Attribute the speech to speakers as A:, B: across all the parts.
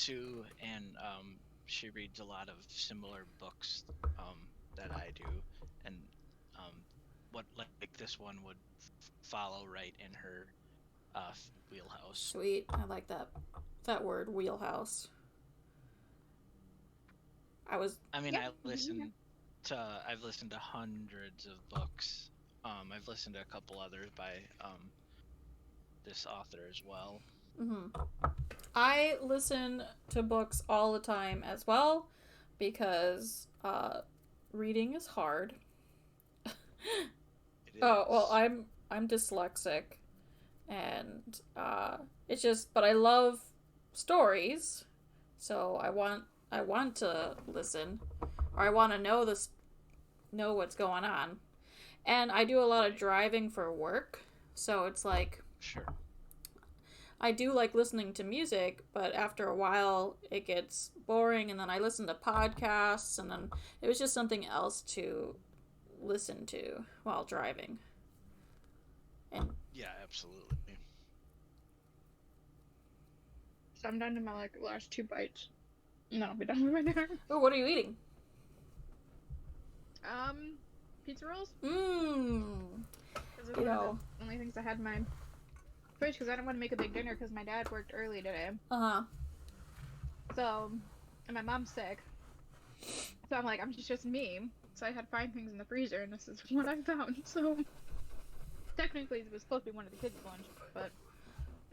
A: Sue, and she reads a lot of similar books that I do, and um, what like this one would follow right in her wheelhouse.
B: Sweet. I like that word, wheelhouse. I was
A: I mean,
C: Yeah. Mm-hmm.
A: I've listened to hundreds of books. I've listened to a couple others by this author as well.
B: mm-hmm. I listen to books all the time as well because reading is hard.
A: It
B: Oh, well,
A: is.
B: I'm dyslexic and it's just but I love stories. So I want to listen or I want to know what's going on. And I do a lot of
A: Right.
B: driving for work. So it's like
A: Sure.
B: I do like listening to music, but after a while it gets boring and then I listen to podcasts and then it was just something else to listen to while driving. And
A: Yeah, absolutely.
C: So I'm down to my last 2 bites. No, I'll be done with my dinner.
B: oh, what are you eating?
C: Um, Pizza rolls.
B: Mmm.
C: This is
B: You
C: one of
B: know.
C: the only things I had in my fridge because I didn't want to make a big dinner because my dad worked early today.
B: Uh-huh.
C: So, and my mom's sick. So I'm like, I'm just me. So I had to find things in the freezer, and this is what I found. So technically, it was supposed to be one of the kids' lunch, but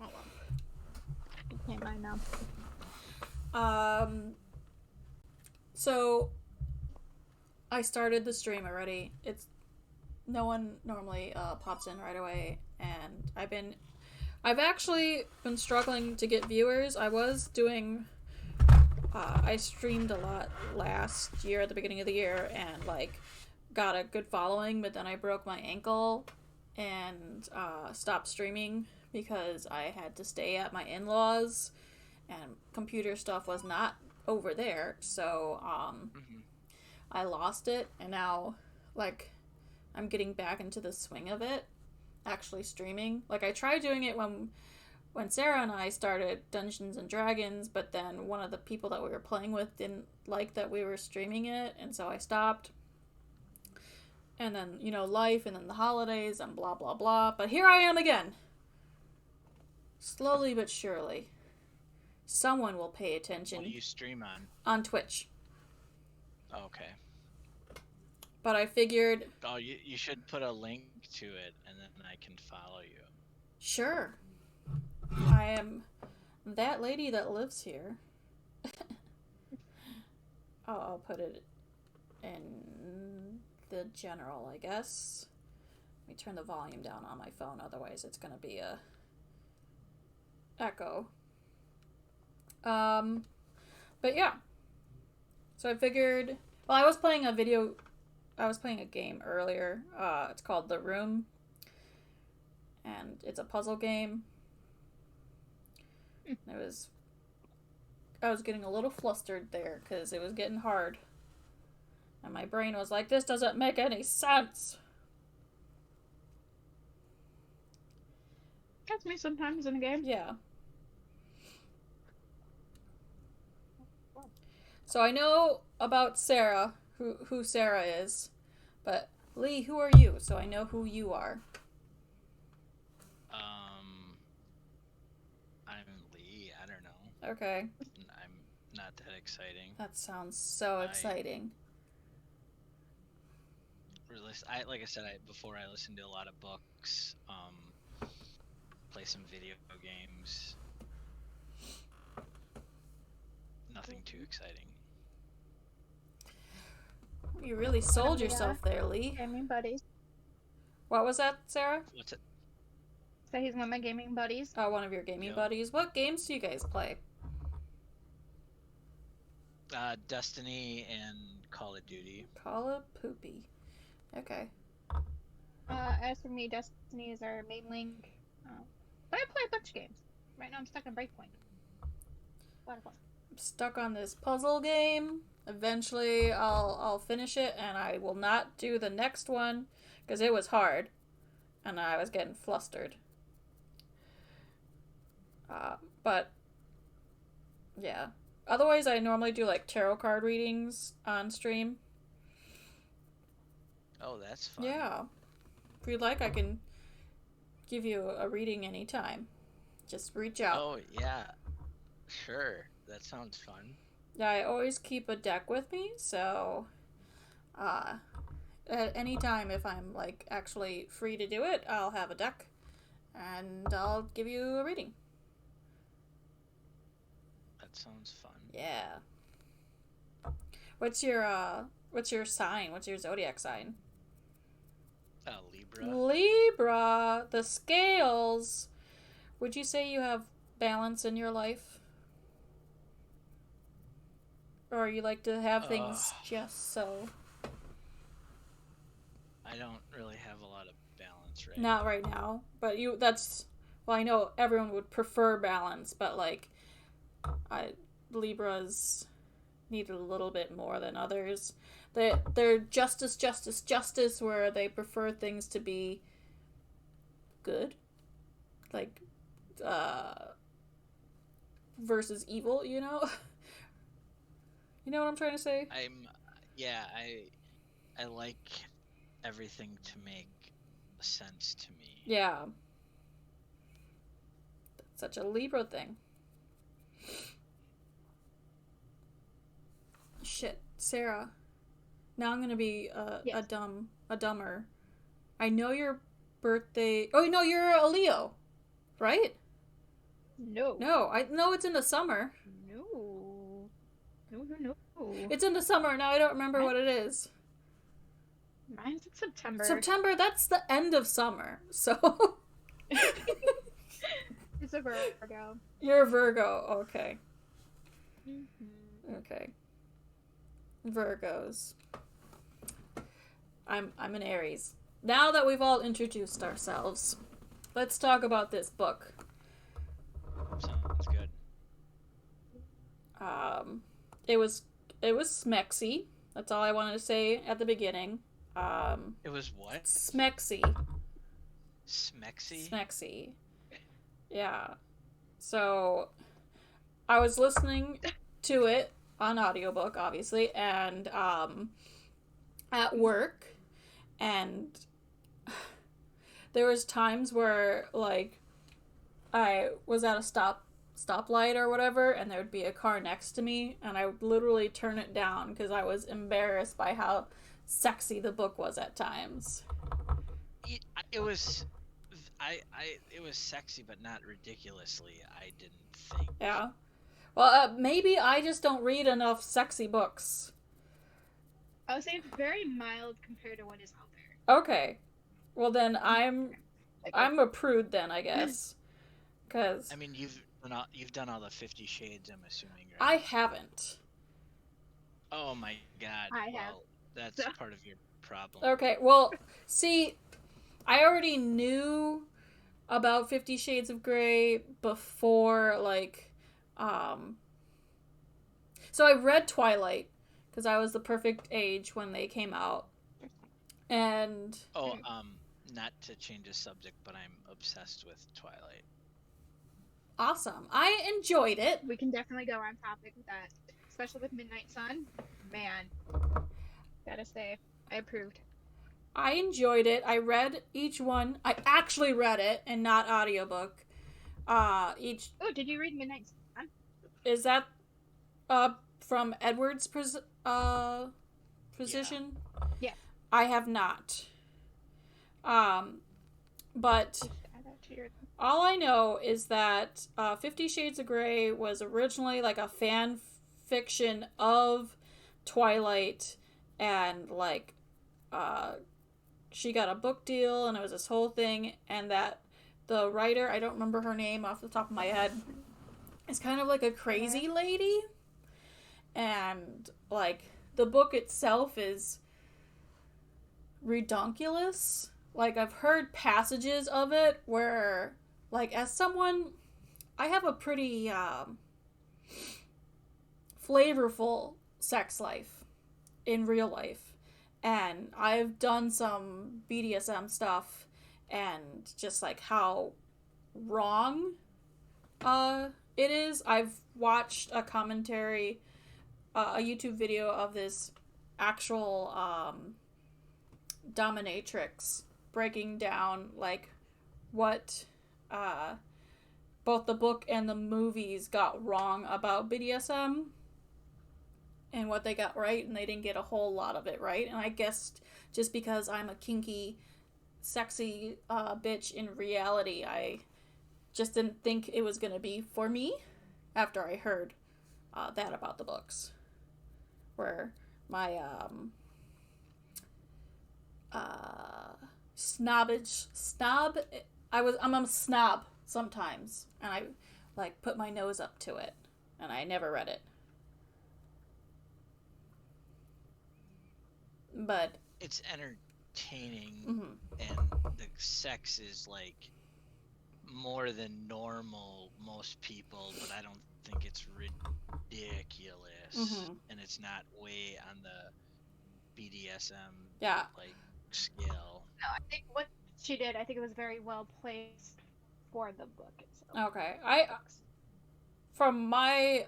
C: oh well. I can't mind now.
B: Um so I started the stream already. It's no one normally pops in right away and I've actually been struggling to get viewers. I streamed a lot last year at the beginning of the year and like got a good following, but then I broke my ankle and stopped streaming because I had to stay at my in-laws and computer stuff was not over there. So
A: Hmm.
B: I lost it and now like I'm getting back into the swing of it, actually streaming. Like I tried doing it when Sarah and I started Dungeons and Dragons, but then one of the people that we were playing with didn't like that we were streaming it, and so I stopped. And then, life, and then the holidays, and blah, blah, blah. But here I am again. Slowly but surely. Someone will pay
A: What do
B: attention
A: you stream on?
B: on Twitch.
A: Okay.
B: But I figured,
A: Oh, you should put a link to it, and then I can follow you.
B: sure, I am that lady that lives here. I'll put it in the general, I guess. Let me turn the volume down on my phone, otherwise it's gonna be a echo. Um, but yeah. So I figured. Well, I was playing a game earlier. It's called The Room, and it's a puzzle game. And I was getting a little flustered there because it was getting hard, and my brain was like, "This doesn't make any sense."
C: That's me sometimes in a game.
B: Yeah. So I know about Sarah, who Sarah is, but Lee, who are you? So I know who you are.
A: Um, I'm Lee. I don't know.
B: Okay.
A: I'm not that exciting.
B: That sounds so
A: I
B: exciting.
A: like I said, before I listened to a lot of books. Play some video games. Nothing too exciting.
B: You really
C: One of
B: sold
C: the
B: yourself there, Lee.
C: gaming buddies.
B: What was that, Sarah?
A: What's it?
C: So he's one of my gaming buddies.
B: Oh, one of your gaming
A: Yep.
B: buddies. What games do you guys play?
A: Destiny and Call of Duty.
B: Call of Poopy. Okay.
C: As for me, Destiny is our main link. But I play a bunch of games. Right now I'm stuck in Breakpoint. A lot of fun.
B: I'm stuck on this puzzle game. Eventually, I'll finish it, and I will not do the next one because it was hard, and I was getting flustered. But Yeah. Otherwise, I normally do like tarot card readings on stream.
A: Oh, that's fun.
B: Yeah. If you'd like, I can give you a reading anytime. Just reach out.
A: Oh, yeah. Sure. That sounds fun.
B: Yeah, I always keep a deck with me, so at any time if I'm like actually free to do it, I'll have a deck and I'll give you a reading.
A: That sounds fun.
B: Yeah. What's your sign? What's your zodiac sign?
A: Libra.
B: Libra. The scales. Would you say you have balance in your life? Or you like to have things just so?
A: I don't really have a lot of balance right
B: Not right now. But well, I know everyone would prefer balance, but like Libras need a little bit more than others. They're justice, where they prefer things to be good. Like, versus evil, you know? You know what I'm trying to say?
A: I like everything to make sense to me.
B: Yeah. That's such a Libra thing. Shit, Sarah. Now I'm gonna be
C: Yes.
B: a dumber. I know your birthday. Oh no, you're a Leo, right?
C: No.
B: No, I know it's in the summer.
C: No. No.
B: It's in the summer now. I don't remember what it is.
C: Mine's in September.
B: September. That's the end of summer. So
C: It's a Virgo.
B: you're a Virgo. Okay.
C: Mm-hmm.
B: Okay. Virgos. I'm an Aries. Now that we've all introduced ourselves, let's talk about this book.
A: Sounds good.
B: It was smexy. That's all I wanted to say at the beginning.
A: It was what?
B: Smexy.
A: Smexy?
B: Smexy. Yeah. So I was listening to it on audiobook, obviously, and at work, and there was times where like I was at a stoplight or whatever, and there would be a car next to me, and I would literally turn it down because I was embarrassed by how sexy the book was at times.
A: It was it was sexy, but not ridiculously, I didn't think.
B: Yeah. Well, maybe I just don't read enough sexy books.
C: I would say it's very mild compared to what is out there.
B: Okay. Well, then I'm a prude then, I guess. Cause
A: I mean, you've done all the 50 Shades, I'm assuming,
B: I
A: right?
B: haven't.
A: Oh my god.
C: I have.
A: Well, that's part of your problem.
B: Okay. Well, see, I already knew about 50 Shades of Grey before, like, so I read Twilight because I was the perfect age when they came out, and
A: not to change the subject, but I'm obsessed with Twilight.
B: awesome. I enjoyed it.
C: We can definitely go on topic with that, especially with Midnight Sun. Man, gotta say, I approved.
B: I enjoyed it. I read each one. I actually read it and not audiobook.
C: Oh, did you read Midnight Sun?
B: Is that from Edward's position?
C: Yeah.
B: I have not. But all I know is that 50 Shades of Grey was originally like a fan fiction of Twilight, and like she got a book deal and it was this whole thing, and that the writer, I don't remember her name off the top of my head, is kind of like a crazy lady, and like the book itself is redonkulous. Like, I've heard passages of it where, like, as someone, I have a pretty flavorful sex life in real life, and I've done some BDSM stuff, and just like how wrong It is. I've watched a commentary, a YouTube video of this actual dominatrix breaking down like what both the book and the movies got wrong about BDSM and what they got right, and they didn't get a whole lot of it right. And I guess just because I'm a kinky, sexy bitch in reality, I just didn't think it was gonna be for me after I heard that about the books, where my I'm a snob sometimes, and I like put my nose up to it, and I never read it. But
A: It's entertaining,
B: mm-hmm.
A: and the sex is like more than normal most people, but I don't think it's ridiculous, and it's not way on the BDSM like scale.
C: No, I think what she did, I think it was very well placed for the book itself.
B: Okay, from my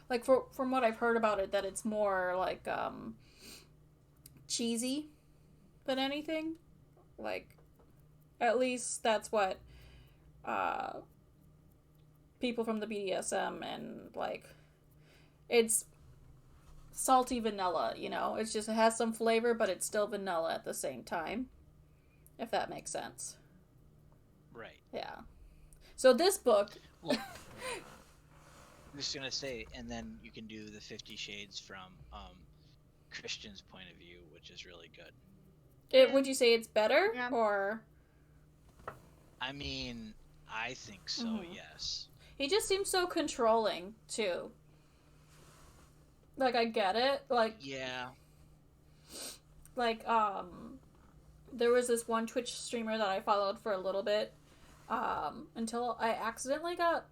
B: like from what I've heard about it, that it's more like cheesy than anything. Like, at least that's what people from the BDSM, and like it's salty vanilla, you know? It's just, it has some flavor, but it's still vanilla at the same time, if that makes sense.
A: Right.
B: Yeah. So this book...
A: Well, I'm just going to say, and then you can do the 50 Shades from Christian's point of view, which is really good.
B: Would you say it's better, or...
A: I mean, I think so, yes.
B: He just seems so controlling, too. Like, I get it. Like,
A: yeah.
B: Like, there was this one Twitch streamer that I followed for a little bit, until I accidentally got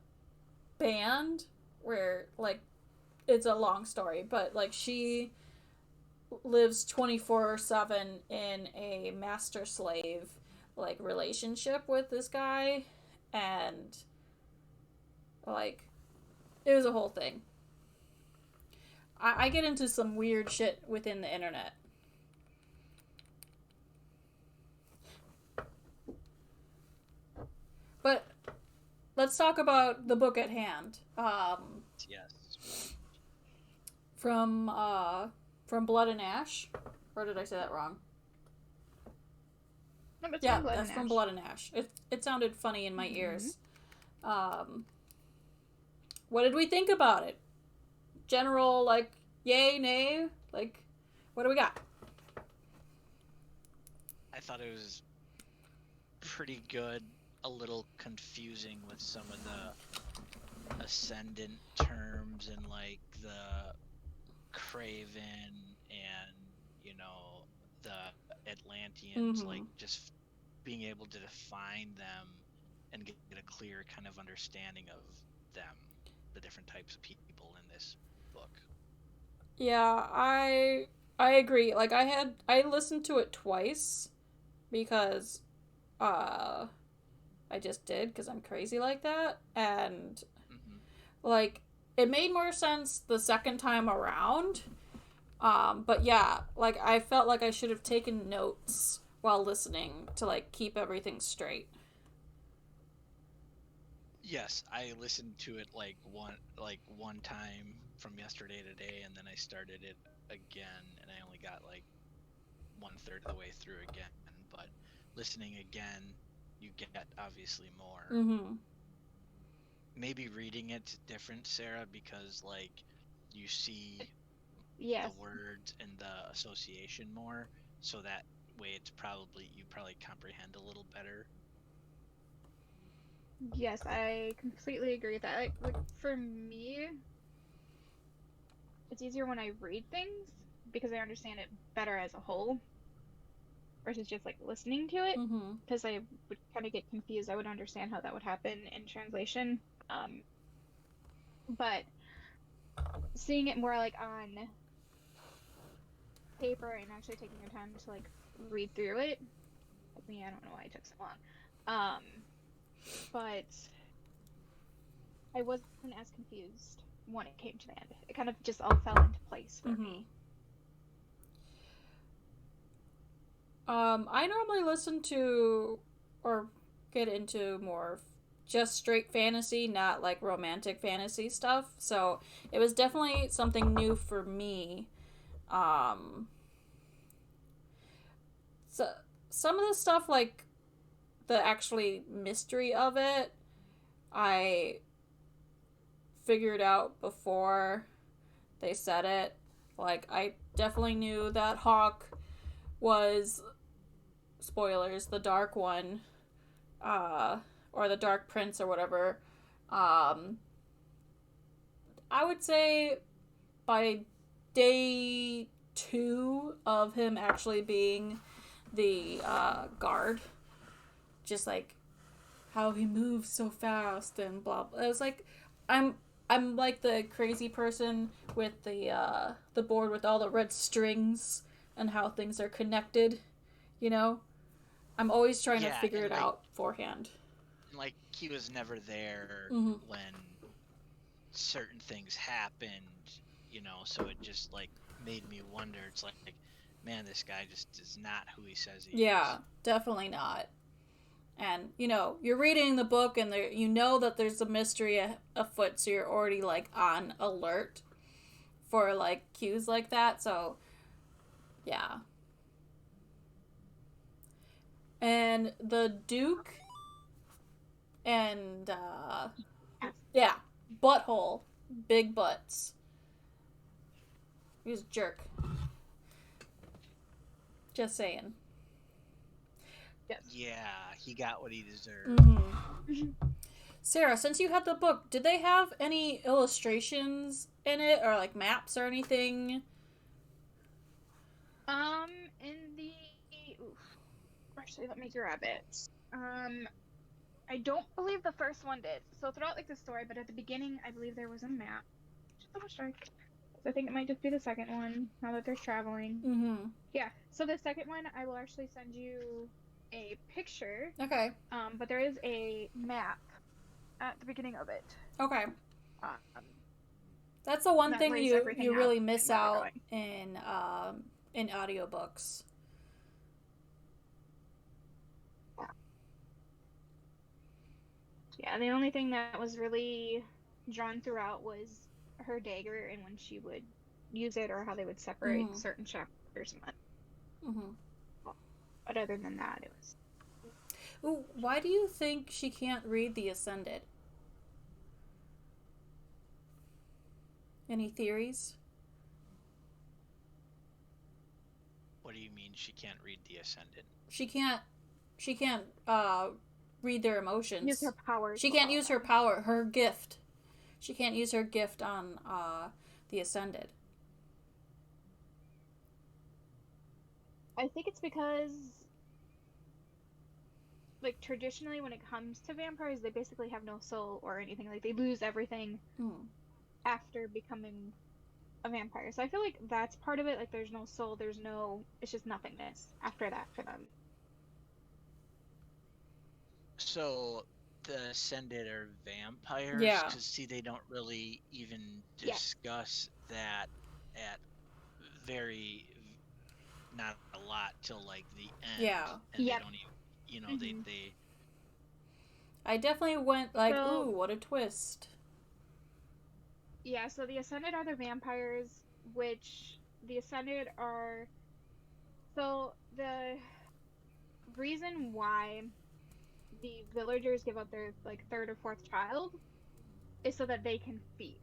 B: banned, where, like, it's a long story, but, like, she lives 24/7 in a master-slave, like, relationship with this guy, and, like, it was a whole thing. I get into some weird shit within the internet. But let's talk about the book at hand.
A: Yes.
B: From Blood and Ash, or did I say that wrong?
C: No, it's
B: yeah, that's from Blood and Ash. It sounded funny in my ears. What did we think about it? General, like, yay, nay? Like, what do we got?
A: I thought it was pretty good. A little confusing with some of the ascendant terms and, like, the Craven and, you know, the Atlanteans, like, just being able to define them and get a clear kind of understanding of them, the different types of people in this book.
B: Yeah, I agree. Like, I listened to it twice because I just did because I'm crazy like that, and like, it made more sense the second time around. But yeah, like, I felt like I should have taken notes while listening to, like, keep everything straight.
A: Yes, I listened to it like one time from yesterday to today, and then I started it again, and I only got like 1/3 of the way through again. But listening again, you get obviously more. Maybe reading it's different, Sarah, because like you see the words and the association more, so that way you probably comprehend a little better.
C: Yes, I completely agree with that. Like for me, it's easier when I read things because I understand it better as a whole versus just like listening to it, because I would kind of get confused. I would understand how that would happen in translation, but seeing it more like on paper and actually taking the time to like read through it, I don't know why it took so long, but I wasn't as confused when it came to the end. It kind of just all fell into place for me.
B: I normally listen to or get into more just straight fantasy, not like romantic fantasy stuff. So it was definitely something new for me. So some of the stuff, like the actually mystery of it, I figured out before they said it. Like, I definitely knew that Hawk was, spoilers, the Dark One, or the Dark Prince or whatever. I would say by day 2 of him actually being the guard, just like how he moves so fast and blah blah. It was like I'm like the crazy person with the board with all the red strings and how things are connected, you know? I'm always trying to figure it out beforehand.
A: Like, he was never there when certain things happened, you know, so it just, like, made me wonder. It's like, man, this guy just is not who he says he is.
B: Yeah, definitely not. And, you know, you're reading the book and there, you know that there's a mystery afoot, so you're already, like, on alert for, like, cues like that, so, yeah. And the Duke and, yeah, butthole, big butts. He was a jerk. Just saying.
C: Yes.
A: Yeah, he got what he deserved.
B: Sarah, since you had the book, did they have any illustrations in it or like maps or anything?
C: In the actually, let me grab it. I don't believe the first one did. So throughout like the story, but at the beginning, I believe there was a map. Just double check. I think it might just be the second one now that they're traveling. Yeah. So the second one, I will actually send you a picture.
B: Okay.
C: But there is a map at the beginning of it.
B: Okay. That's the one thing you really miss out in audiobooks.
C: Yeah, the only thing that was really drawn throughout was her dagger and when she would use it or how they would separate certain chapters. But other than that, it was...
B: Ooh, why do you think she can't read the Ascended? Any theories?
A: What do you mean she can't read the Ascended?
B: She can't read their emotions.
C: Use her power.
B: She can't use her power, her gift. She can't use her gift on the Ascended.
C: I think it's because, like, traditionally when it comes to vampires, they basically have no soul or anything. Like, they lose everything after becoming a vampire. So I feel like that's part of it. Like, there's no soul, it's just nothingness after that for them.
A: So the Ascended are vampires?
B: Yeah.
A: Because, see, they don't really even discuss that at not a lot till, like, the end.
B: Yeah.
A: And they don't even, you know, they...
B: I definitely went like, ooh, what a twist.
C: Yeah, so the Ascended are the vampires, which the Ascended are... So the reason why the villagers give up their, like, third or fourth child is so that they can feed.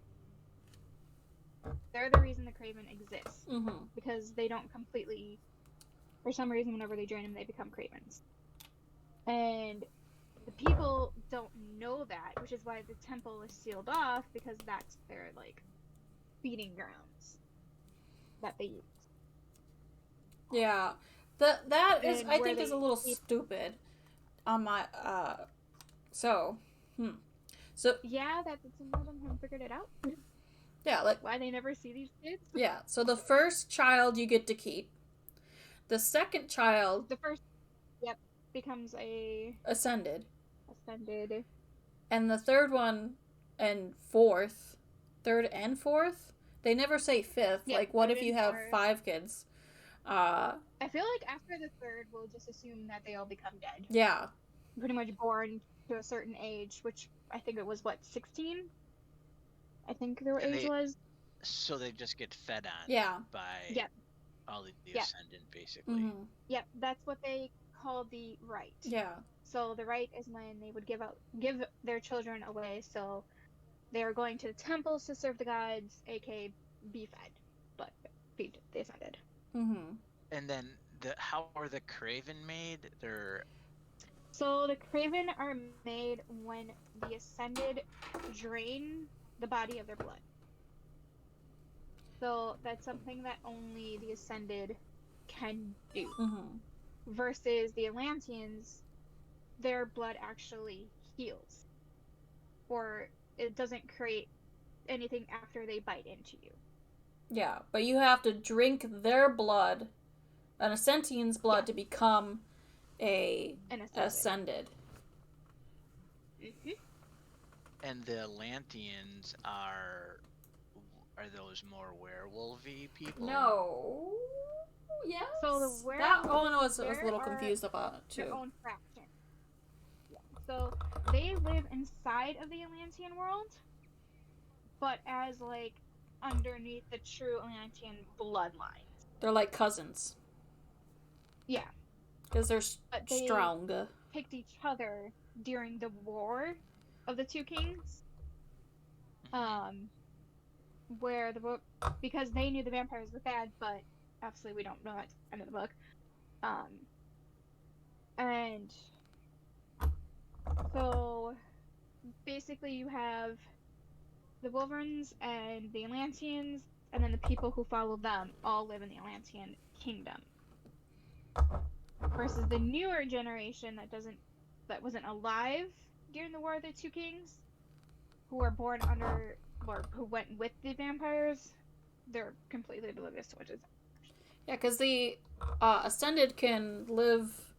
C: They're the reason the Craven exists. Because they don't completely... For some reason, whenever they join them, they become Cravens. And the people don't know that, which is why the temple is sealed off, because that's their, like, feeding grounds that they use.
B: Yeah. That is, I think, is a little stupid on my, so.
C: Yeah, that's some of them haven't figured it out.
B: Yeah, like.
C: Why they never see these kids?
B: Yeah, so the first child you get to keep. The second child.
C: The first, becomes a...
B: Ascended.
C: Ascended.
B: And the third one and fourth, third and fourth. They never say fifth.
C: Yeah,
B: like, what
C: third
B: if you
C: and
B: have
C: fourth.
B: 5 kids?
C: I feel like after the third, we'll just assume that they all become dead.
B: Yeah.
C: Pretty much born to a certain age, which I think it was, 16? I think their age was.
A: So they just get fed on
B: Yeah.
A: by
C: Yep.
A: all the
C: Yep.
A: Ascendant, basically.
B: Mm-hmm.
C: Yep, that's what they call the rite.
B: Yeah.
C: So the rite is when they would give their children away, so they are going to the temples to serve the gods, aka be fed, but feed the Ascended.
B: Mm-hmm.
A: And then how are the Craven made?
C: So the Craven are made when the Ascended drain the body of their blood. So that's something that only the Ascended can do.
B: Mm-hmm.
C: Versus the Atlanteans, their blood actually heals. Or it doesn't create anything after they bite into you.
B: Yeah, but you have to drink their blood, an Ascentian's blood, to become an Ascended.
C: Mm-hmm.
A: And the Atlanteans are those more werewolf-y people?
B: No. Yes.
C: So the
B: that one I
C: werewolves,
B: was a little confused about too.
C: Their own fraction. Yeah. So they live inside of the Atlantean world, but as like underneath the true Atlantean bloodlines.
B: They're like cousins.
C: Yeah.
B: Because they're strong.
C: They picked each other during the War of the Two Kings. Where the book, because they knew the vampires were bad, but obviously we don't know at the end of the book. And so basically you have the Wolverines and the Atlanteans, and then the people who follow them all live in the Atlantean kingdom. Versus the newer generation that wasn't alive during the War of the Two Kings, who were born under, or who went with the vampires, they're completely oblivious to what is.
B: Yeah, because the Ascended can live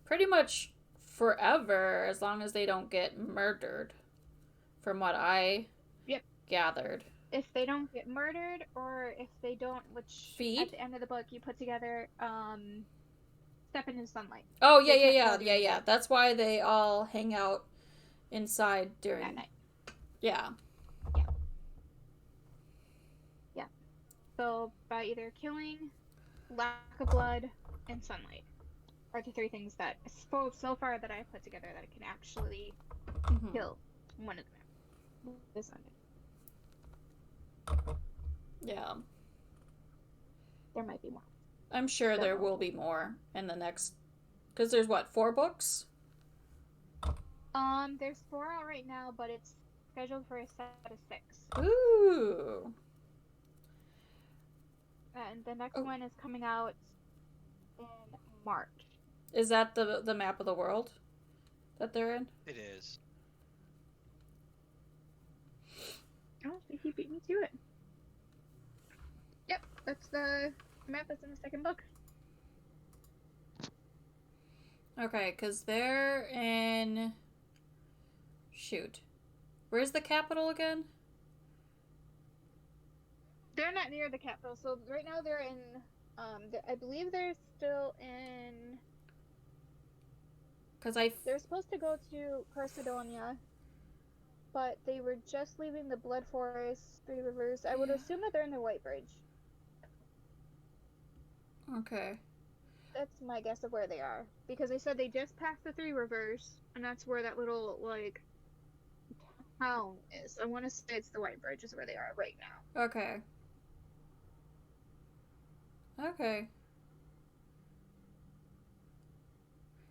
B: pretty much forever as long as they don't get murdered, from what I gathered.
C: If they don't get murdered, or if they don't, which at the end of the book you put together, step into sunlight.
B: Oh, yeah. That's why they all hang out inside during
C: at night.
B: Yeah.
C: So by either killing, lack of blood, and sunlight are the 3 things that so far that I've put together that can actually kill one of them. This Sunday.
B: Yeah.
C: There might be more.
B: I'm sure there will be more in the next. Because there's 4 books?
C: There's 4 out right now, but it's scheduled for a set of 6.
B: Ooh.
C: And the next one is coming out in March.
B: Is that the map of the world that they're in?
A: It is.
C: Oh, he beat me to it. Yep, that's the map that's in the second book.
B: Okay, because they're in... Shoot. Where's the capital again?
C: They're not near the capital, so right now they're in, I believe they're still in... They're supposed to go to Carcedonia, but they were just leaving the Blood Forest, 3 Rivers. I would assume that they're in the White Bridge.
B: Okay.
C: That's my guess of where they are. Because they said they just passed the 3 Rivers, and that's where that little, town is. I want to say it's the White Bridge is where they are right now.
B: Okay.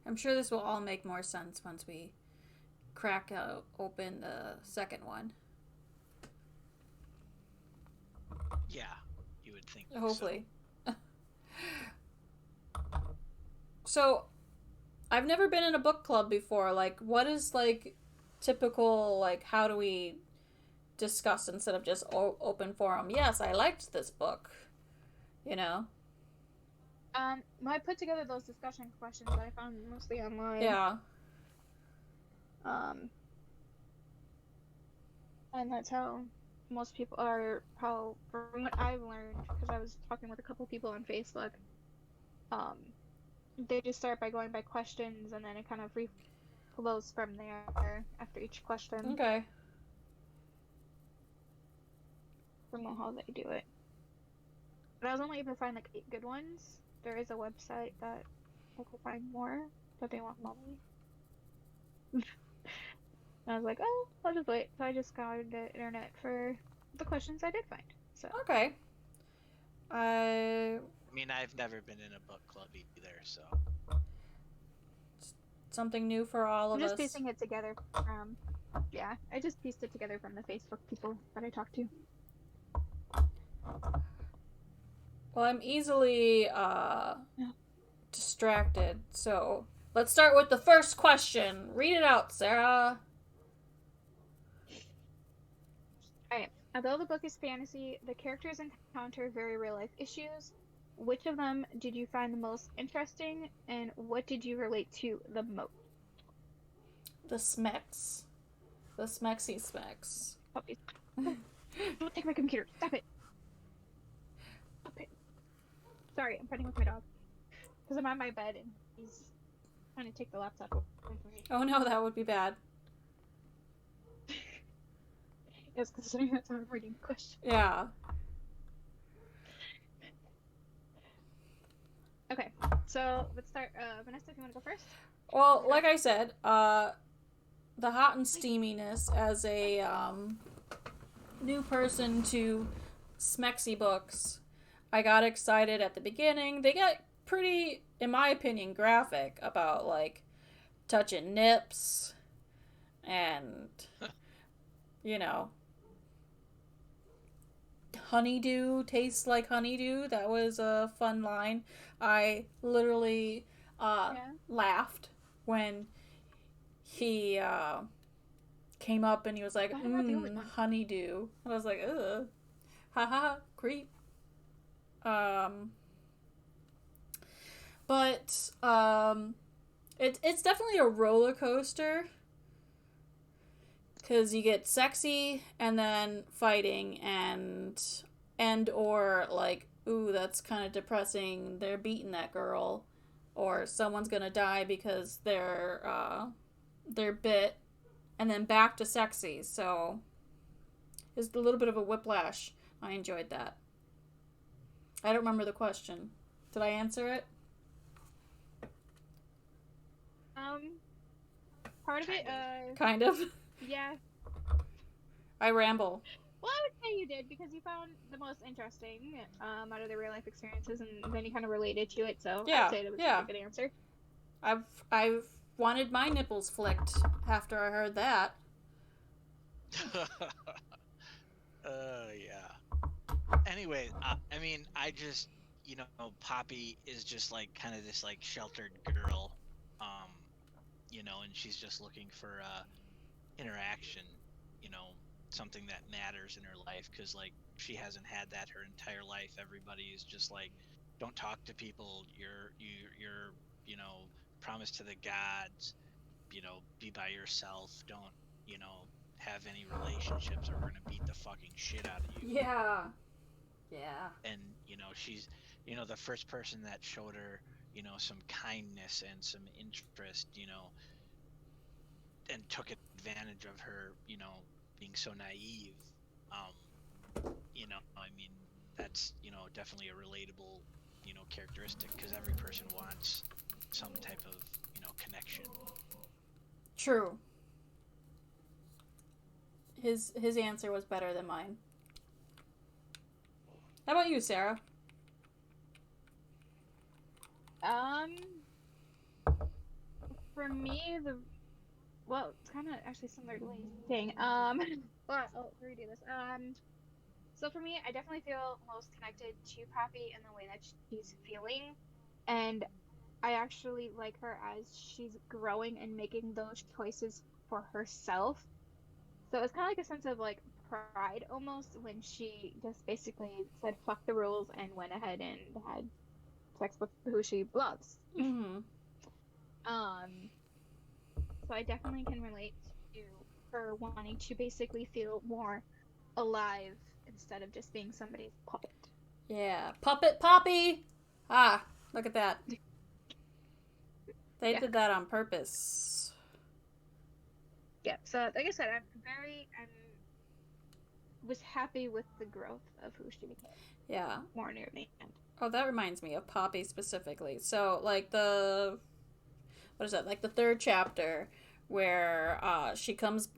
B: I'm sure this will all make more sense once we crack open the second one.
A: Yeah, you would think.
B: Hopefully. So, I've never been in a book club before. What is, typical, how do we discuss instead of just open forum? Yes, I liked this book. You know?
C: I put together those discussion questions that I found mostly online.
B: Yeah.
C: And that's how most people are, how, from what I've learned, because I was talking with a couple people on Facebook, um, they just start by going by questions, and then it kind of flows from there after each question.
B: Okay.
C: I don't know how they do it. But I was only able to find like 8 good ones. There is a website that I could find more, but they want money. And I was like, oh, I'll just wait. So I just scoured the internet for the questions I did find. So
B: Okay. I
A: I mean, I've never been in a book club either, so.
B: something new for all
C: I'm
B: of
C: just
B: us.
C: piecing it together from, yeah, I just pieced it together from the Facebook people that I talked to.
B: Well, I'm easily distracted, so let's start with the first question. Read it out, Sarah.
C: Alright. Although the book is fantasy, the characters encounter very real life issues. Which of them did you find the most interesting, and what did you relate to the most?
B: The Smex. The Smexy Smex.
C: Puppies. Don't take my computer. Stop it. Stop it. Sorry, I'm fighting with my dog. Because I'm on my bed and he's trying to take the laptop away from me.
B: Oh no, that would be bad.
C: Yes, considering that's how I'm reading the question.
B: Yeah.
C: Okay, so let's start. Vanessa, if you want to go first?
B: Well, like I said, the hot and steaminess as a new person to Smexy books, I got excited at the beginning. They get pretty, in my opinion, graphic about like touching nips and you know, honeydew tastes like honeydew. That was a fun line. I literally laughed when he came up and he was like, honeydew. And I was like, ugh. Haha, creep. But it's definitely a roller coaster. Because you get sexy and then fighting and or like, ooh, that's kind of depressing. They're beating that girl. Or someone's gonna die because they're bit. And then back to sexy. So it's a little bit of a whiplash. I enjoyed that. I don't remember the question. Did I answer it?
C: Part of it,
B: Kind of.
C: yeah.
B: I ramble.
C: Well, I would say you did, because you found the most interesting out of the real life experiences, and then you kind of related to it, so
B: Yeah,
C: I'd say that was
B: yeah.
C: a good answer.
B: I've wanted my nipples flicked after I heard that.
A: Yeah. Anyway, I mean, I just, you know, Poppy is just like kind of this like sheltered girl, you know, and she's just looking for interaction, you know, something that matters in her life, because like she hasn't had that her entire life. Everybody is just like, don't talk to people. You're you know, promise to the gods, you know, be by yourself. Don't, you know, have any relationships or we're gonna beat the fucking shit out of you.
B: Yeah. Yeah.
A: And, you know, she's, you know, the first person that showed her, you know, some kindness and some interest, you know, and took advantage of her, you know, being so naive. You know, I mean, that's, you know, definitely a relatable, you know, characteristic, because every person wants some type of, you know, connection.
B: True. His answer was better than mine. How about you, Sarah?
C: For me, well, it's kind of actually similar to what you're saying. Well, I'll redo this. So for me, I definitely feel most connected to Poppy in the way that she's feeling, and I actually like her as she's growing and making those choices for herself. So it's kind of like a sense of like pride almost, when she just basically said fuck the rules and went ahead and had sex with who she loves.
B: Mm-hmm.
C: So I definitely can relate to her wanting to basically feel more alive instead of just being somebody's puppet.
B: Yeah. Puppet Poppy! Ah, look at that. They did that on purpose.
C: Yeah, so like I said, I was happy with the growth of who she became.
B: Yeah.
C: More near the end.
B: Oh, that reminds me of Poppy specifically. So, like what is that? Like the third chapter where she comes,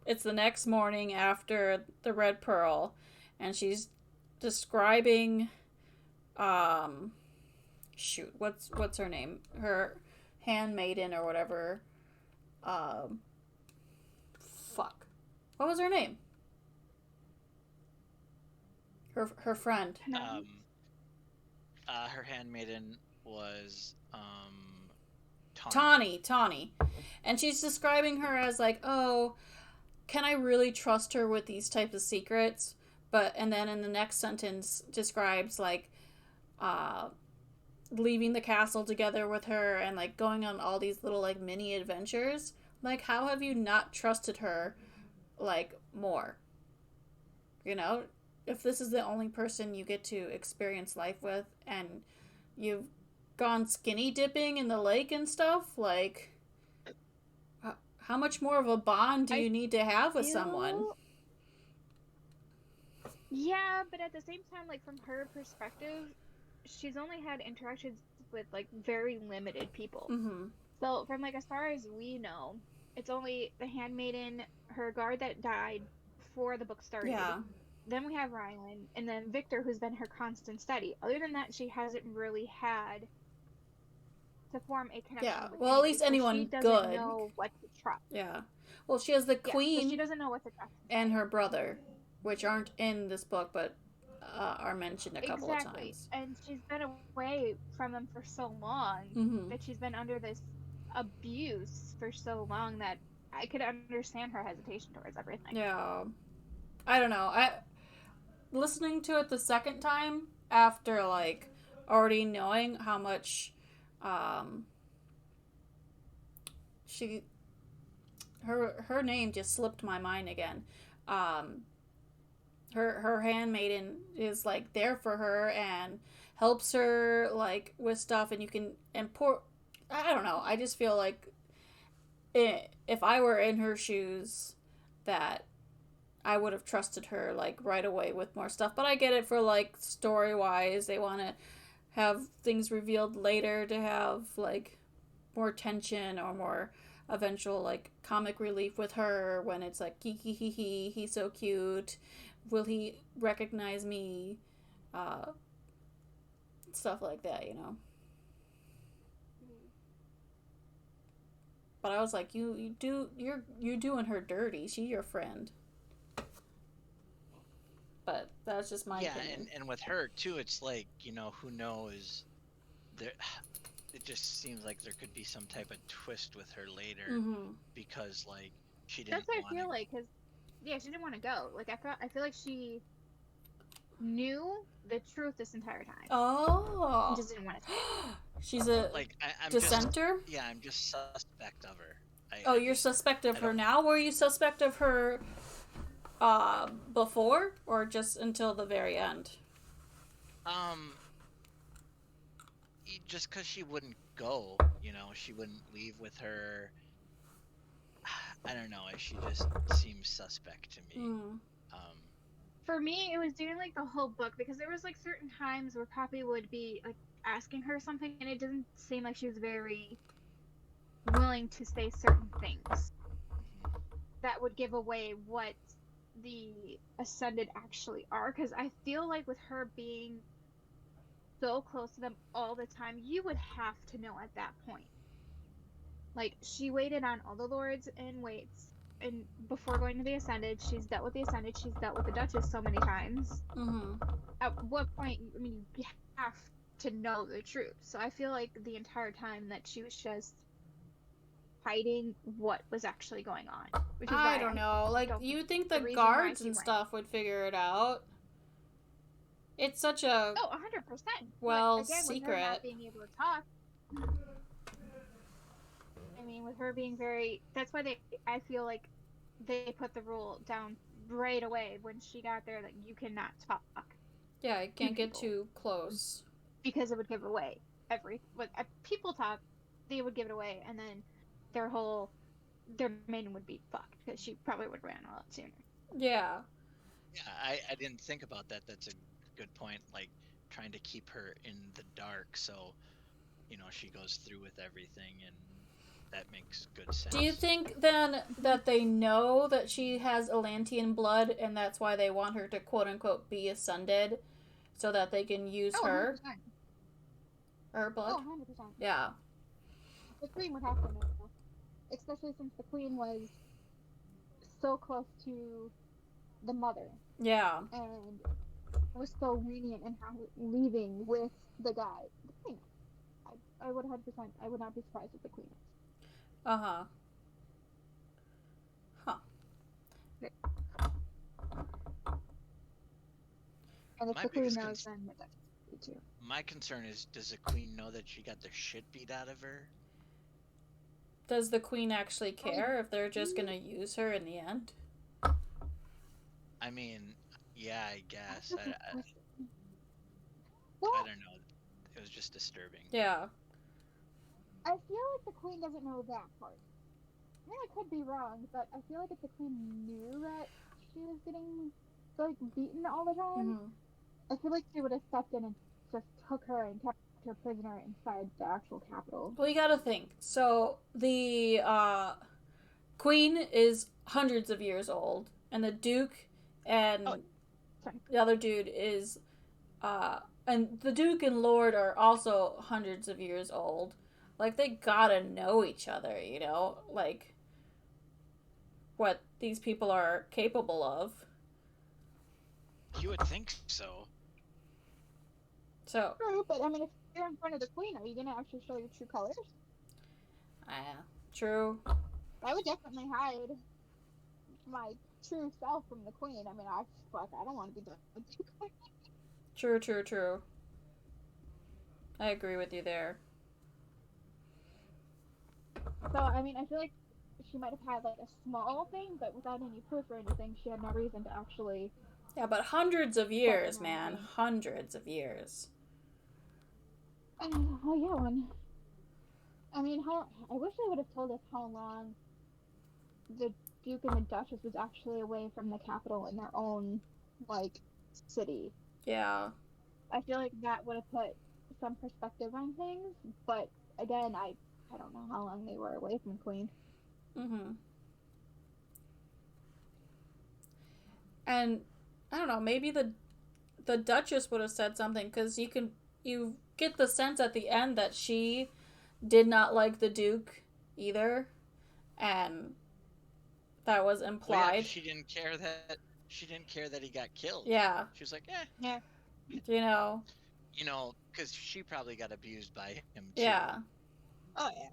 B: it's the next morning after the Red Pearl, and she's describing, shoot, what's her name? Her handmaiden or whatever. Fuck. What was her name? Her friend.
A: Her handmaiden was
B: Tawny. And she's describing her as like, oh, can I really trust her with these types of secrets? And then in the next sentence describes like leaving the castle together with her and like going on all these little like mini adventures. Like, how have you not trusted her like more? You know, if this is the only person you get to experience life with and you've gone skinny dipping in the lake and stuff, like, how much more of a bond do you need to have with someone?
C: Yeah, but at the same time, like, from her perspective, she's only had interactions with, like, very limited people.
B: Mm-hmm.
C: So, from, like, as far as we know, it's only the handmaiden, her guard that died before the book started.
B: Yeah.
C: Then we have Rylan, and then Victor, who's been her constant study. Other than that, she hasn't really had to form a connection.
B: Yeah,
C: with
B: well, at least anyone
C: she
B: good.
C: doesn't know what to trust.
B: Yeah. Well, she has the queen.
C: So she doesn't know what to trust.
B: And her brother, which aren't in this book, but are mentioned a couple of times.
C: And she's been away from them for so long that she's been under this abuse for so long that I could understand her hesitation towards everything.
B: Yeah. I don't know. Listening to it the second time after like already knowing how much her name just slipped my mind again. Her handmaiden is like there for her and helps her like with stuff, and I don't know. I just feel like if I were in her shoes, that I would have trusted her like right away with more stuff. But I get it for like story wise, they want to have things revealed later to have like more tension or more eventual like comic relief with her when it's like he's so cute, will he recognize me, stuff like that, you know. But I was like, you're doing her dirty. She's your friend. But that's just my opinion.
A: And with her too, it's like, you know, who knows? It just seems like there could be some type of twist with her later, because like she didn't.
C: That's what I feel like, because she didn't want to go. Like I feel like she knew the truth this entire time.
B: Oh,
C: and just didn't want to.
B: She's a
A: I'm
B: dissenter.
A: I'm just suspect of her.
B: You're suspect of her now. Were you suspect of her before, or just until the very end?
A: Just because she wouldn't go, you know, she wouldn't leave with her. I don't know. She just seems suspect to me.
C: For me, it was during like the whole book, because there was like certain times where Poppy would be like asking her something, and it didn't seem like she was very willing to say certain things that would give away what the Ascended actually are. Because I feel like with her being so close to them all the time, you would have to know at that point. Like, she waited on all the lords and waits, and before going to the Ascended, she's dealt with the Ascended, she's dealt with the Duchess so many times. At what point, I mean, you have to know the truth. So I feel like the entire time that she was just hiding what was actually going on. Which is
B: I don't know. Like, you think the guards and stuff would figure it out? It's such a
C: 100%.
B: Well,
C: again,
B: secret.
C: With her not being able to talk. I mean, with her being very, that's why I feel like they put the rule down right away when she got there that you cannot talk
B: Yeah, I can't get
C: people.
B: too close.
C: because it would give away what people talk, they would give it away, and then their maiden would be fucked because she probably would have ran a lot sooner.
B: Yeah.
A: Yeah, I didn't think about that. That's a good point. Like trying to keep her in the dark, so she goes through with everything, and that makes good sense.
B: Do you think then that they know that she has Atlantean blood, and that's why they want her to quote unquote be ascended, so that they can use her?
C: 100%.
B: Her blood?
C: 100%.
B: Yeah.
C: The queen would have to know, especially since the queen was so close to the mother.
B: Yeah.
C: And was so lenient in how leaving with the guy. The queen. I would 100%. I would not be surprised if the queen.
B: Uh-huh. Huh.
C: And if
A: My
C: the queen
A: biggest
C: knows, then that's too.
A: My concern is, does the queen know that she got the shit beat out of her?
B: Does the queen actually care if they're just gonna use her in the end?
A: I mean, yeah, I guess. I
C: Well,
A: don't know. It was just disturbing.
B: Yeah.
C: I feel like the queen doesn't know that part. I mean, I could be wrong, but I feel like if the queen knew that she was getting like beaten all the time, I feel like she would have stepped in and just took her and kept her prisoner inside the actual capital.
B: Well, you gotta think. So, the queen is hundreds of years old, and the duke and the other dude is, and the duke and lord are also hundreds of years old. Like, they gotta know each other, like, what these people are capable of.
A: You would think so.
B: So.
C: True, but I mean, if you're in front of the queen, are you gonna actually show your true colors?
B: True.
C: I would definitely hide my true self from the queen. I mean, I don't want to be done with you.
B: True. I agree with you there.
C: So, I mean, I feel like she might have had, like, a small thing, but without any proof or anything, she had no reason to actually...
B: Yeah, but hundreds of years, man. Hundreds of years.
C: Oh, yeah, one. I mean, I wish they would have told us how long the Duke and the Duchess was actually away from the capital in their own, like, city.
B: Yeah.
C: I feel like that would have put some perspective on things, but, again, I don't know how long they were away from Queen.
B: And I don't know, maybe the Duchess would have said something, because you get the sense at the end that she did not like the Duke either, and that was implied.
A: Well, yeah, she didn't care that he got killed.
B: Yeah.
A: She was like,
C: Yeah.
A: Because she probably got abused by him too.
B: Yeah.
C: Oh, yeah.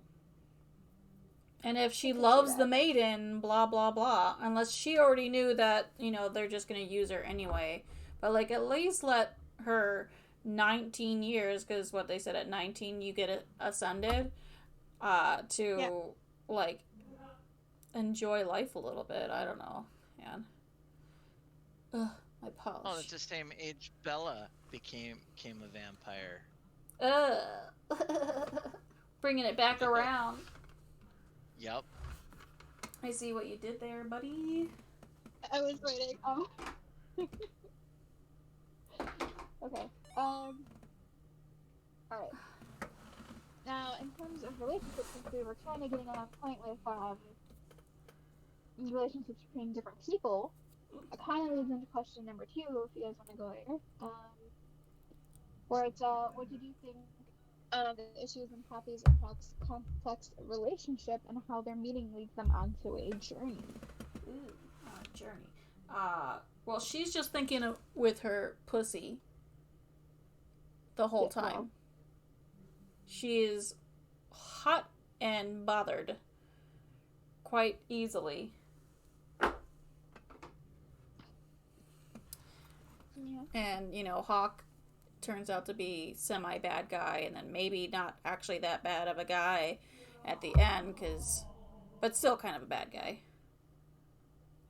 B: And if she loves the maiden, blah, blah, blah. Unless she already knew that, they're just going to use her anyway. But, like, at least let her 19 years, because what they said at 19 you get ascended, like, enjoy life a little bit. I don't know, man. Ugh, my polish.
A: Oh, it's the same age Bella became a vampire.
B: Bringing it back around.
A: Yep.
B: I see what you did there, buddy.
C: I was waiting. Okay. Alright. Now, in terms of relationships, since we were kind of getting on a point with relationships between different people, it kind of leads into question number 2, if you guys want to go there. Where it's, what did you think of the issues and Poppy's complex relationship and how their meeting leads them onto a journey?
B: Ooh, a journey. Well, she's just thinking with her pussy the whole time. Well. She is hot and bothered quite easily.
C: Yeah.
B: And, Hawk turns out to be semi-bad guy, and then maybe not actually that bad of a guy at the end, but still kind of a bad guy.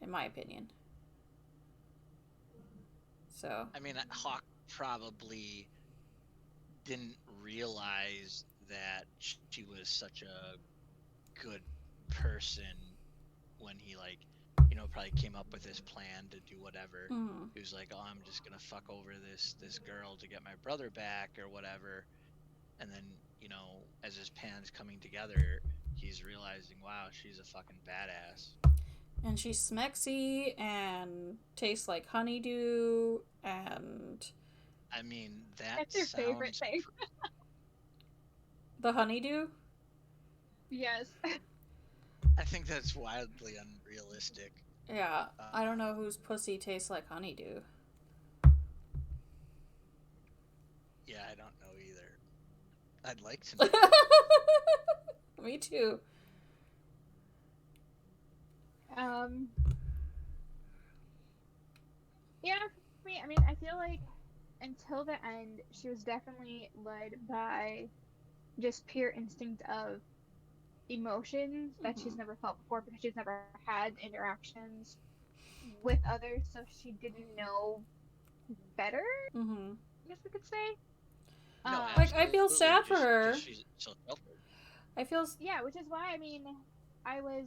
B: in my opinion. So.
A: I mean, Hawk probably didn't realize that she was such a good person when he probably came up with this plan to do whatever.
B: Mm.
A: He was like, "Oh, I'm just gonna fuck over this girl to get my brother back or whatever." And then, as his plan's coming together, he's realizing, wow, she's a fucking badass.
B: And she's smexy and tastes like honeydew and...
A: I mean,
C: that's your favorite thing.
B: The honeydew?
C: Yes.
A: I think that's wildly unrealistic.
B: Yeah, I don't know whose pussy tastes like honeydew.
A: Yeah, I don't know either. I'd like to know.
B: Me too.
C: Yeah, for me, I mean, I feel like until the end, she was definitely led by just pure instinct of emotions that she's never felt before because she's never had interactions with others, so she didn't know better. I guess we could say.
A: No,
B: like, I feel sad for her.
A: She's so selfish.
B: I feel...
C: Yeah, which is why, I mean, I was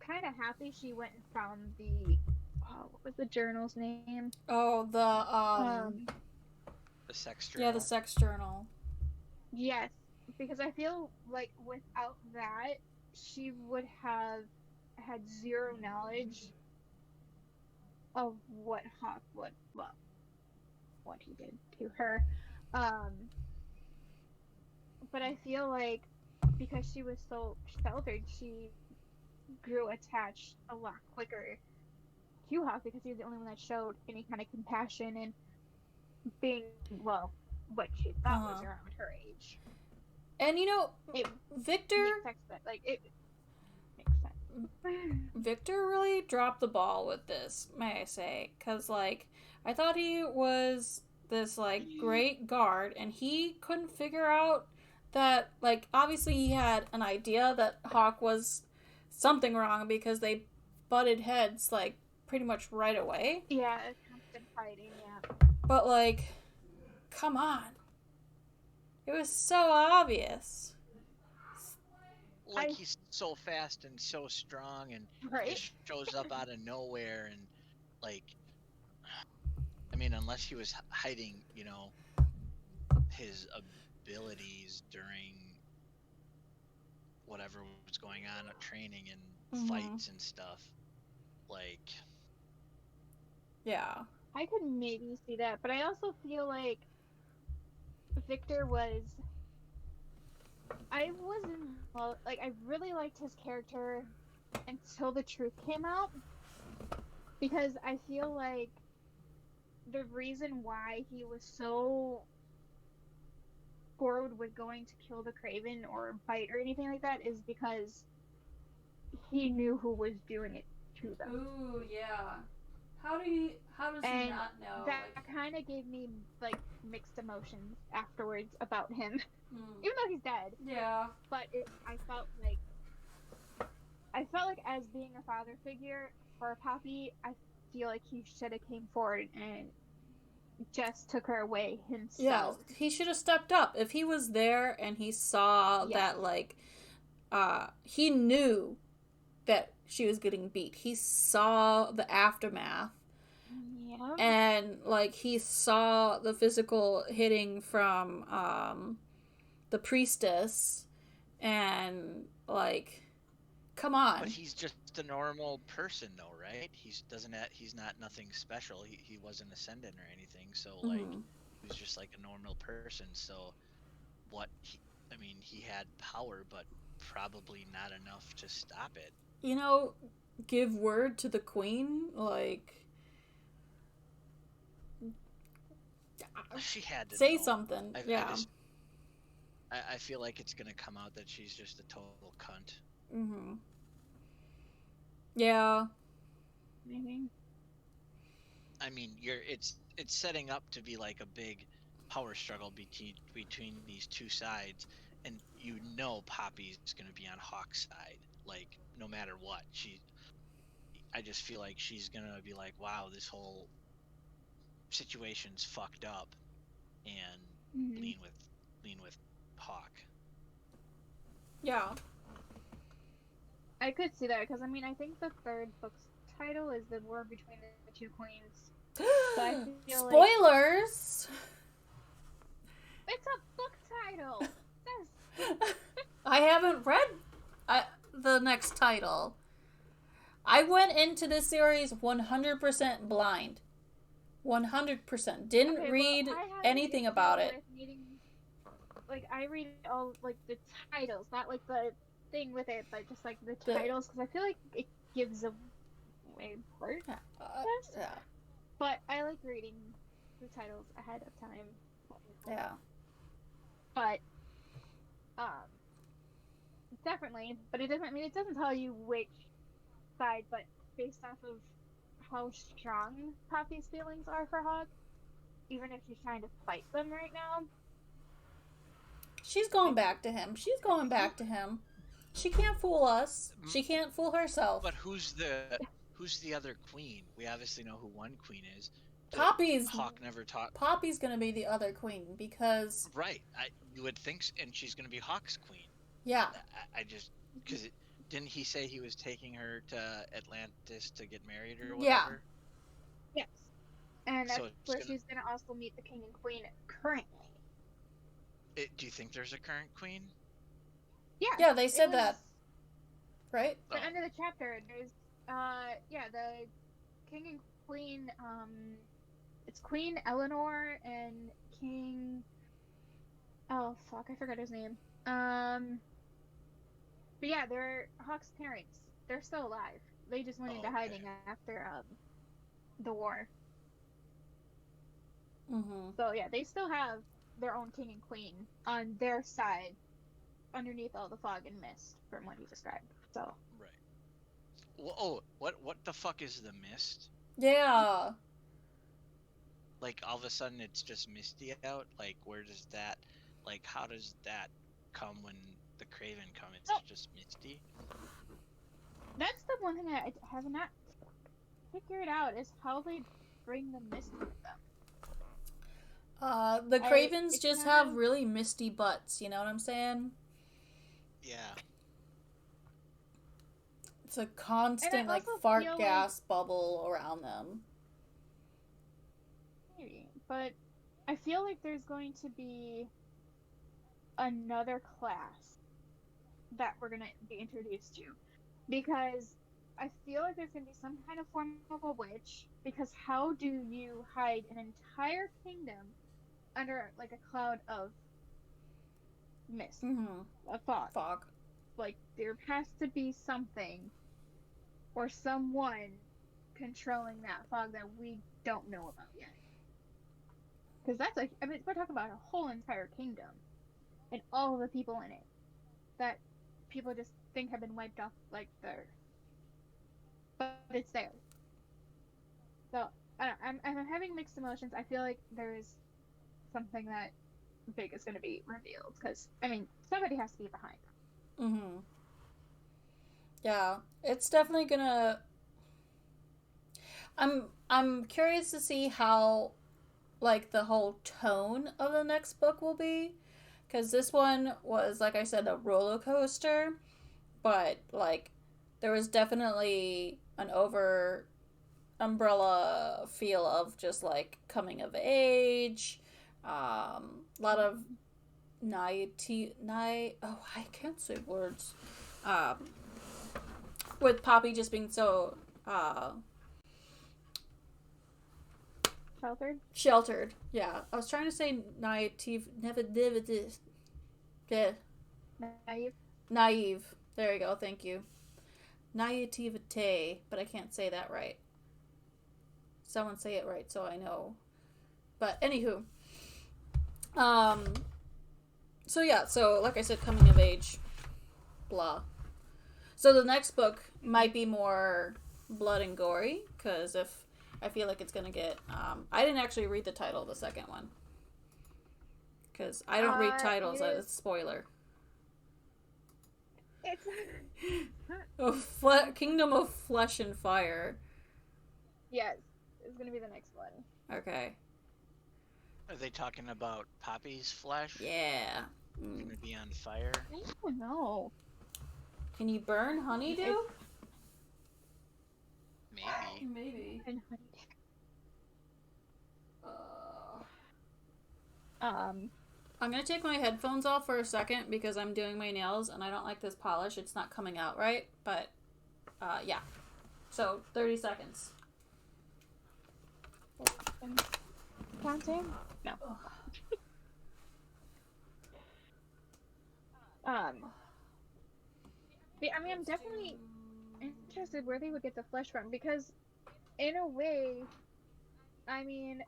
C: kind of happy she went and found the... what was the journal's name?
B: Oh,
A: the sex journal.
B: Yeah, the sex journal.
C: Yes, because I feel like without that, she would have had zero knowledge of what Hawk would, well, what he did to her. But I feel like because she was so sheltered, she grew attached a lot quicker to Hawk because he was the only one that showed any kind of compassion and being, well, what she thought was around her age.
B: And Victor...
C: It makes sense.
B: Victor really dropped the ball with this, may I say. Because, I thought he was this, great guard, and he couldn't figure out that, obviously he had an idea that Hawk was something wrong because they butted heads, pretty much right away.
C: Yeah, constant fighting, yeah.
B: But, come on. It was so obvious.
A: He's so fast and so strong and just shows up out of nowhere and, I mean, unless he was hiding, his abilities during whatever was going on at training and fights and stuff.
B: Yeah.
C: I could maybe see that, but I also feel like Victor was... I really liked his character until the truth came out, because I feel like the reason why he was so forward with going to kill the Craven or bite or anything like that is because he knew who was doing it to them.
B: Ooh, yeah. How does he not know?
C: That kind of gave me mixed emotions afterwards about him, even though he's dead.
B: Yeah.
C: But I felt like as being a father figure for Poppy, I feel like he should have came forward and just took her away himself.
B: Yeah, he should have stepped up. If he was there and he saw that, he knew that she was getting beat. He saw the aftermath.
C: Yeah.
B: And, he saw the physical hitting from, the priestess. And, come on.
A: But he's just a normal person, though, right? He's not nothing special. He wasn't ascendant or anything, so, he was just, a normal person, so he had power, but probably not enough to stop it.
B: Give word to the queen,
A: she had to
B: say
A: know.
B: something.
A: I feel like it's gonna come out that she's just a total cunt.
B: Yeah.
C: Maybe.
A: I mean, it's setting up to be a big power struggle between these two sides, and Poppy's gonna be on Hawk's side, no matter what. I just feel like she's gonna be like, wow, this whole situation's fucked up, and
C: Mhm.
A: lean with Hawk.
B: Yeah.
C: I could see that because I mean I think the third book's title is the war between the two queens. So I feel like
B: Spoilers.
C: it's a book title. Yes.
B: I haven't read the next title. I went into this series 100% blind. 100%. Didn't
C: Okay,
B: read
C: well, I have
B: anything
C: an
B: about
C: issue
B: it.
C: with needing, like I read all like the titles, not like the thing with it, but just like the titles because I feel like it gives away part.
B: Yeah.
C: But I like reading the titles ahead of time.
B: Yeah.
C: But definitely. But it doesn't. I mean, it doesn't tell you which side, but based off of how strong Poppy's feelings are for Hawk, even if she's trying to fight them right now.
B: She's going back to him. She's going back to him. She can't fool us. She can't fool herself.
A: But who's the other queen? We obviously know who one queen is.
B: Poppy's
A: Hawk never taught.
B: Poppy's gonna be the other queen because
A: Right, you would think, and she's gonna be Hawk's queen.
B: yeah.
A: I just because didn't he say he was taking her to Atlantis to get married or whatever?
C: Yes, and that's
A: So
C: where she's gonna also meet the king and queen currently.
A: Do you think there's a current queen?
C: Yeah,
B: they said that, right?
C: The end of the chapter, there's the king and queen. It's Queen Eleanor and King. Oh fuck, I forgot his name. But yeah, they're Hawk's parents. They're still alive. They just went into hiding after the war.
B: Mm-hmm.
C: So yeah, they still have their own king and queen on their side, underneath all the fog and mist from what he described. So
A: right. Well, what the fuck is the mist?
B: Yeah.
A: Like all of a sudden it's just misty out. Like where does that? Like how does that come when the Craven come? It's just misty.
C: That's the one thing I have not figured out is how they bring the mist with them.
B: The Cravens just have really misty butts, you know what I'm saying?
A: Yeah.
B: It's a constant, like, fart gas bubble around them.
C: Maybe. But I feel like there's going to be another class that we're going to be introduced to. Because I feel like there's going to be some kind of form of a witch. Because how do you hide an entire kingdom under, like, a cloud of mist?
B: Mm-hmm.
C: A fog.
B: Fog.
C: Like, there has to be something or someone controlling that fog that we don't know about yet. Because that's we're talking about a whole entire kingdom and all the people in it that people just think have been wiped off like the earth. But it's there. So, I'm having mixed emotions. I feel like there's something that big is going to be revealed. Because, I mean, somebody has to be behind them.
B: Mm-hmm. Yeah, it's definitely gonna... I'm curious to see how, like, the whole tone of the next book will be. Because this one was, like I said, a roller coaster. But, like, there was definitely an over umbrella feel of just, like, coming of age. A lot of I can't say words. With Poppy just being so sheltered. Yeah, I was trying to say naive. Naive. There you go. Thank you. Naivete, but I can't say that right. Someone say it right so I know. But anywho, so yeah, so like I said, coming of age, blah. So the next book might be more blood and gory, because if I feel like it's gonna get, I didn't actually read the title of the second one, because I don't read titles as a spoiler.
C: It's
B: Kingdom of Flesh and Fire.
C: yes, it's gonna be the next one.
B: Okay.
A: Are they talking about Poppy's flesh?
B: Yeah.
A: Gonna be on fire?
C: I don't know.
B: Can you burn honeydew?
A: Maybe.
B: Maybe.
C: And
B: I'm gonna take my headphones off for a second because I'm doing my nails and I don't like this polish. It's not coming out right, but yeah. So 30 seconds.
C: counting? No. I mean, I'm definitely interested where they would get the flesh from because, in a way, I mean,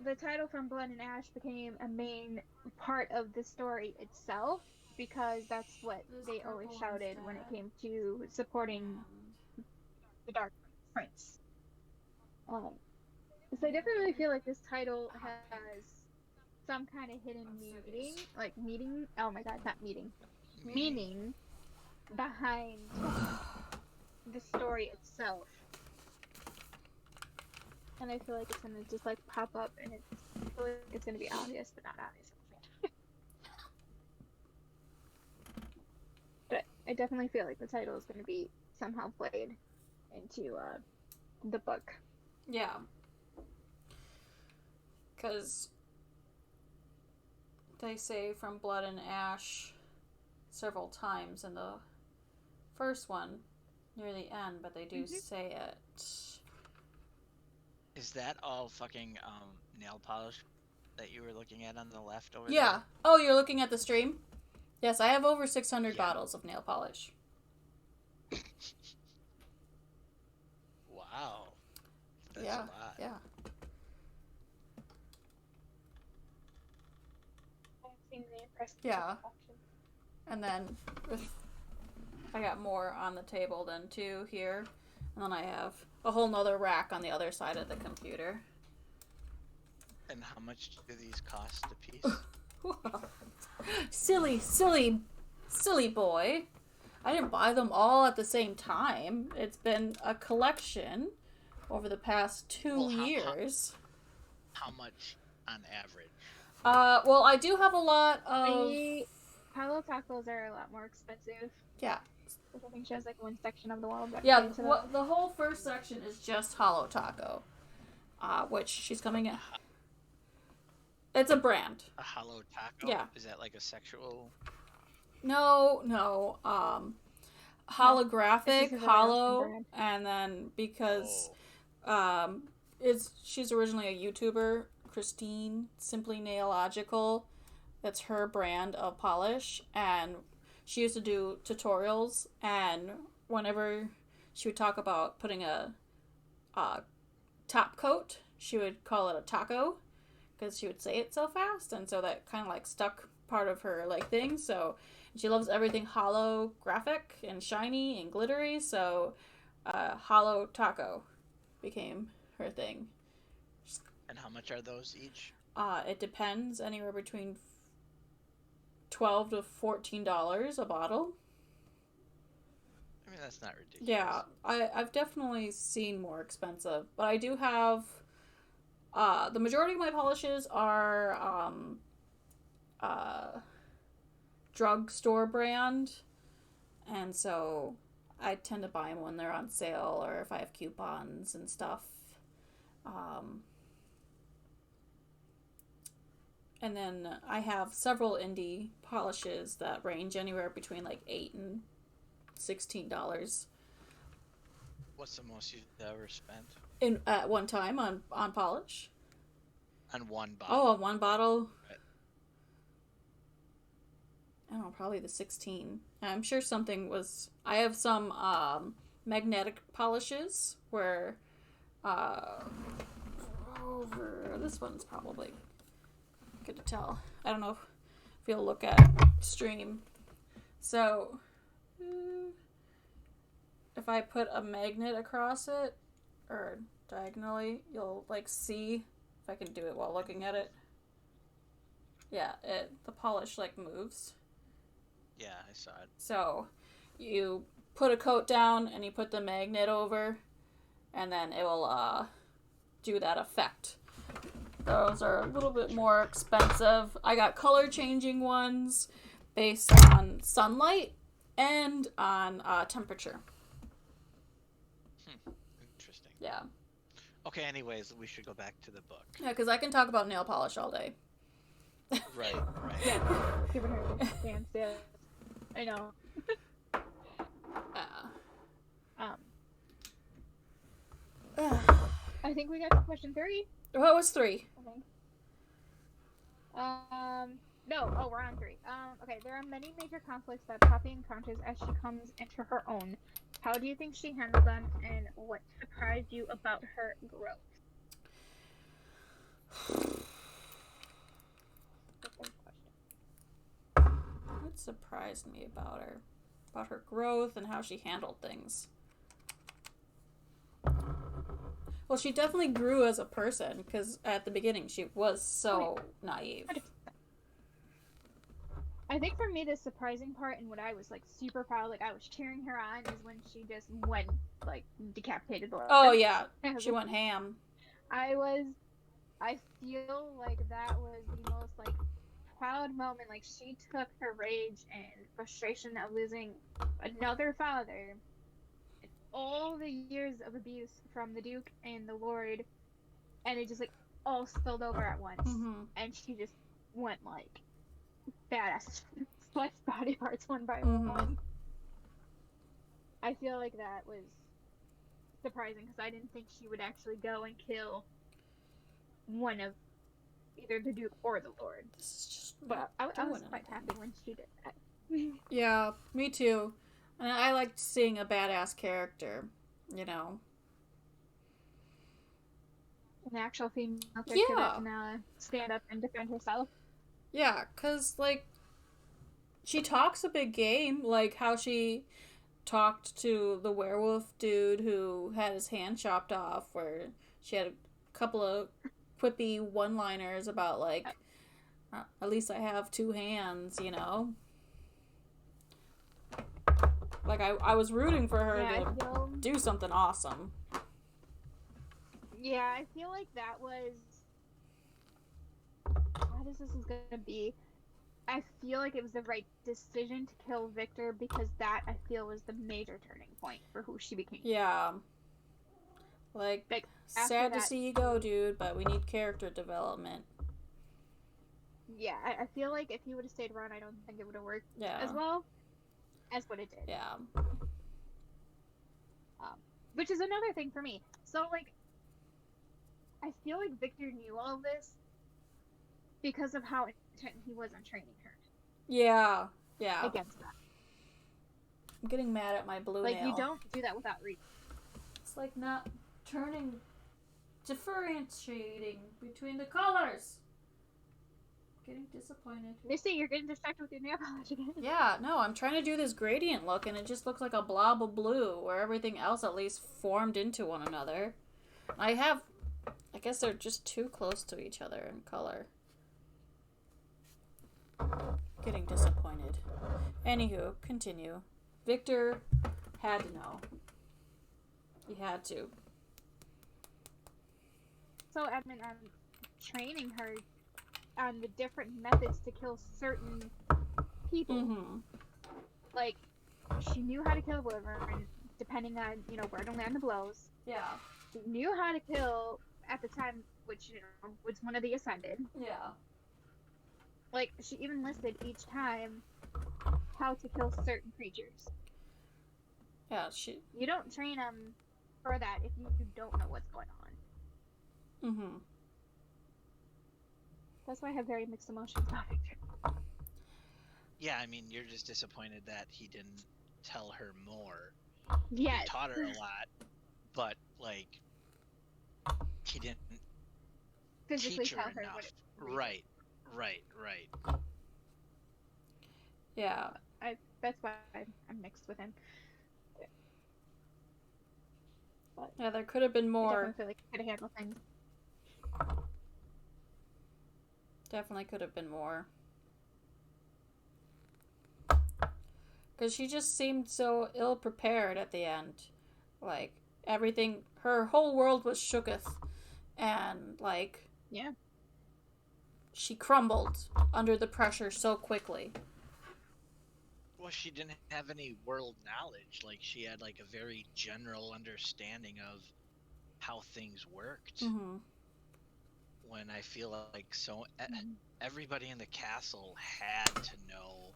C: the title From Blood and Ash became a main part of the story itself because that's what they always shouted when it came to supporting the Dark Prince. So I definitely feel like this title has some kind of hidden meaning. Oh my god, not meaning. Meaning behind the story itself. And I feel like it's gonna just like pop up and I feel like it's gonna be obvious but not obvious. But I definitely feel like the title is gonna be somehow played into the book.
B: Yeah. Because they say From Blood and Ash several times in the first one near the end, but they do say it.
A: Is that all fucking nail polish that you were looking at on the left over
B: Yeah.
A: there?
B: Oh, you're looking at the stream? Yes, I have over 600 bottles of nail polish.
A: Wow. That's
B: Yeah.
A: a lot.
B: Yeah.
C: I've seen the impressive
B: Yeah.
C: collection.
B: And then I got more on the table than two here. And then I have a whole nother rack on the other side of the computer.
A: And how much do these cost a piece?
B: Silly boy. I didn't buy them all at the same time. It's been a collection over the past 2 years.
A: How much on average?
B: Well, I do have a lot of...
C: Hollow tacos are a lot more expensive.
B: Yeah.
C: I think she has like one section of the wall.
B: Yeah, the whole first section is just Hollow Taco. Which she's coming in. It's a brand.
A: A hollow taco?
B: Yeah.
A: Is that like a sexual?
B: No. Holographic,
C: No,
B: hollow, and then because she's originally a YouTuber, Christine, Simply Nailogical. That's her brand of polish, and she used to do tutorials, and whenever she would talk about putting a top coat, she would call it a taco, because she would say it so fast, and so that kind of like stuck part of her like thing. So she loves everything holographic and shiny and glittery, so hollow taco became her thing.
A: And how much are those each?
B: It depends, anywhere between $12 to $14 a bottle.
A: I mean, that's not ridiculous.
B: Yeah, I've definitely seen more expensive, but I do have the majority of my polishes are drugstore brand, and so I tend to buy them when they're on sale or if I have coupons and stuff. And then I have several indie polishes that range anywhere between like $8 and $16
A: What's the most you've ever spent?
B: at one time on polish.
A: On one bottle?
B: Oh, on one bottle.
A: Right.
B: I don't know, probably the 16. I'm sure something was. I have some magnetic polishes where over this one's probably good to tell. I don't know if you'll look at stream. So if I put a magnet across it or diagonally, you'll like see if I can do it while looking at it. Yeah, the polish like moves.
A: Yeah, I saw it.
B: So you put a coat down and you put the magnet over, and then it will do that effect. Those are a little bit more expensive. I got color changing ones based on sunlight and on temperature.
A: Interesting.
B: Yeah.
A: Okay, anyways, we should go back to the book.
B: Yeah, because I can talk about nail polish all day.
A: Right.
C: Yeah, giving her the dance. Yeah, I know. I think we got to question 3.
B: What was 3?
C: I think. No. Oh, we're on 3. Okay. There are many major conflicts that Poppy encounters as she comes into her own. How do you think she handled them, and what surprised you about her growth?
B: What surprised me about her? About her growth and how she handled things. Well, she definitely grew as a person, because at the beginning she was so naive.
C: I think for me the surprising part and what I was like super proud, like I was cheering her on, is when she just went like decapitated the
B: Oh yeah, she went ham.
C: I feel like that was the most like proud moment. Like she took her rage and frustration of losing another father and all the years of abuse from the Duke and the Lord, and it just like all spilled over at once.
B: Mm-hmm.
C: And she just went like badass sliced body parts one by
B: Mm-hmm.
C: one. I feel like that was surprising because I didn't think she would actually go and kill one of either the Duke or the Lord.
B: This is just
C: But I was
B: doing
C: quite
B: anything.
C: happy when she did that.
B: Yeah, me too. And I liked seeing a badass character, you know.
C: An actual female character
B: Yeah.
C: that can stand up and defend herself.
B: Yeah, because, like, she talks a big game, like how she talked to the werewolf dude who had his hand chopped off, where she had a couple of quippy one-liners about, like, at least I have 2 hands, you know? Like, I was rooting for her to do something awesome.
C: Yeah, I feel like that was... How does this is gonna be? I feel like it was the right decision to kill Victor because that, I feel, was the major turning point for who she became.
B: Yeah. Like sad to see you go, dude, but we need character development.
C: Yeah, I feel like if he would have stayed around, I don't think it would have worked as well as what it did.
B: Yeah.
C: Which is another thing for me. So, like, I feel like Victor knew all of this because of how intent he was on training her.
B: Yeah. Yeah.
C: Against that.
B: I'm getting mad at my blue
C: nail.
B: nail.
C: You don't do that without reason.
B: It's like not differentiating between the colors. Getting disappointed.
C: Missy, you're getting distracted with your nail polish again.
B: Yeah, no, I'm trying to do this gradient look and it just looks like a blob of blue where everything else at least formed into one another. I guess they're just too close to each other in color. Getting disappointed. Anywho, continue. Victor had to know. He had to.
C: So, Edmund, training her on the different methods to kill certain people.
B: Mm-hmm.
C: Like, she knew how to kill Wyvern, depending on, where to land the blows.
B: Yeah.
C: She knew how to kill, at the time, which, was one of the Ascended.
B: Yeah.
C: Like, she even listed each time how to kill certain creatures.
B: Yeah,
C: You don't train them for that if you don't know what's going on.
B: Mm-hmm.
C: That's why I have very mixed emotions about Victor.
A: Yeah, I mean, you're just disappointed that he didn't tell her more.
C: Yes.
A: He taught her a lot, but, like, he didn't
C: physically
A: teach her
C: tell her
A: enough.
C: what it
A: Right.
B: Yeah.
C: That's why I'm mixed with him. But
B: yeah, there could have been more.
C: I definitely feel like he could have handled things.
B: Definitely could have been more. Because she just seemed so ill prepared at the end. Like, everything, her whole world was shooketh. And, like,
C: Yeah.
B: she crumbled under the pressure so quickly.
A: Well, she didn't have any world knowledge. Like, she had, like, a very general understanding of how things worked.
B: Mm-hmm.
A: When I feel like everybody in the castle had to know.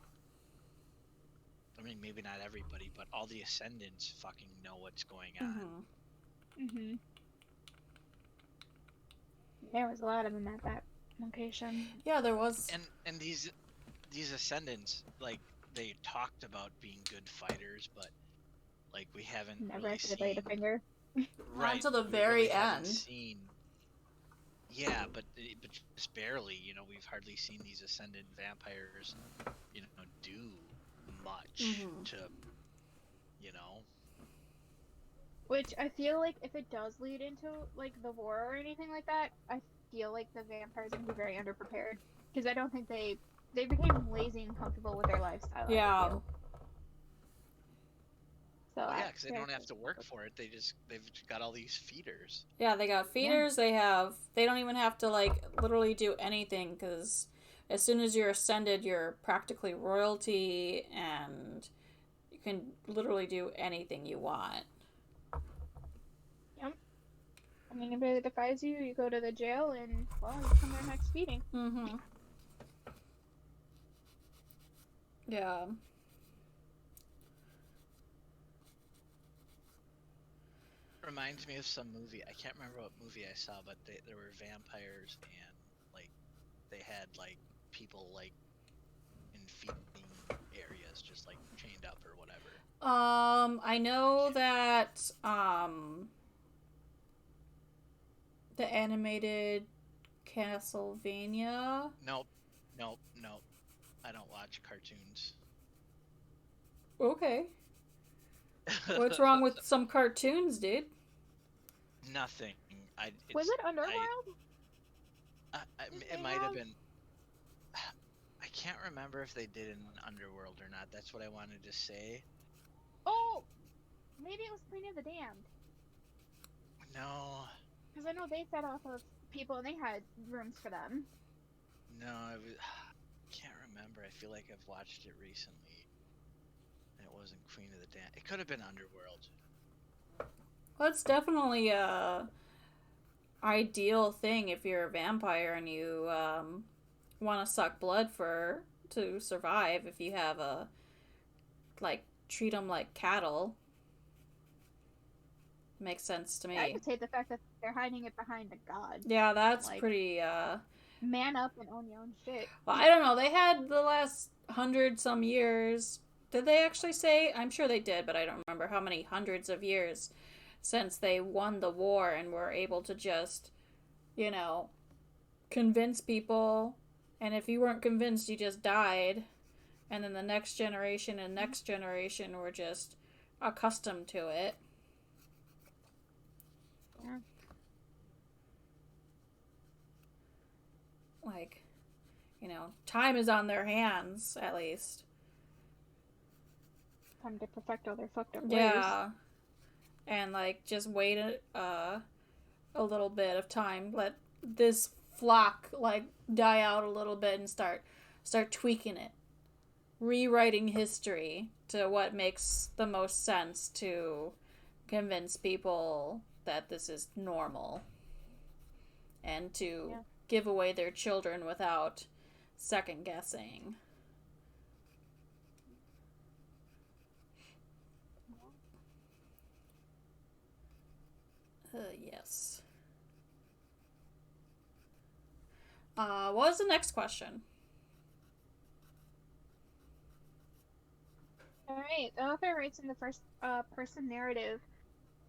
A: I mean, maybe not everybody, but all the Ascendants fucking know what's going on.
C: Mm-hmm. There was a lot of them at that location.
B: Yeah, there was.
A: And these Ascendants, like, they talked about being good fighters, but like we haven't
C: Never
A: really
C: actually
A: seen
C: laid a finger.
A: right
B: until the
A: we
B: very
A: really haven't
B: end.
A: Seen, yeah, but just barely. You know, we've hardly seen these Ascendant vampires, you know, do much to, you know.
C: Which I feel like if it does lead into like the war or anything like that, I feel like the vampires are gonna be very underprepared because I don't think they became lazy and comfortable with their lifestyle.
B: Yeah.
C: So
A: yeah, because they don't have to work for it. They've got all these feeders.
B: Yeah, they got feeders. Yeah. They don't even have to like literally do anything because as soon as you're ascended, you're practically royalty and you can literally do anything you want.
C: Yep. I mean, anybody that defies you, you go to the jail and, well, you come their next feeding.
B: Mm-hmm. Yeah.
A: Reminds me of some movie. I can't remember what movie I saw, but there were vampires and like they had like people like in feeding areas, just like chained up or whatever.
B: I know that the animated Castlevania.
A: Nope. I don't watch cartoons.
B: Okay. What's wrong with some cartoons, dude?
A: Nothing.
C: Was it Underworld?
A: It might have been. I can't remember if they did it in Underworld or not. That's what I wanted to say.
C: Oh, maybe it was Queen of the Damned.
A: No.
C: Because I know they fed off of people and they had rooms for them.
A: No, I can't remember. I feel like I've watched it recently. And it wasn't Queen of the Damned. It could have been Underworld.
B: Well, it's definitely a ideal thing if you're a vampire and you want to suck blood to survive. If you have a treat them like cattle, makes sense to me.
C: I just hate the fact that they're hiding it behind a god.
B: Yeah, that's pretty.
C: Man up and own your own shit.
B: Well, I don't know. They had the last 100-some years. Did they actually say? I'm sure they did, but I don't remember how many hundreds of years since they won the war and were able to just, convince people. And if you weren't convinced, you just died. And then the next generation and next generation were just accustomed to it.
C: Yeah.
B: Time is on their hands, at least.
C: Time to perfect all their fucked up ways.
B: Yeah. And, just wait a little bit of time. Let this flock, die out a little bit and start tweaking it. Rewriting history to what makes the most sense to convince people that this is normal. And to give away their children without second guessing. Yes. What was the next question?
C: Alright, the author writes in the first person narrative,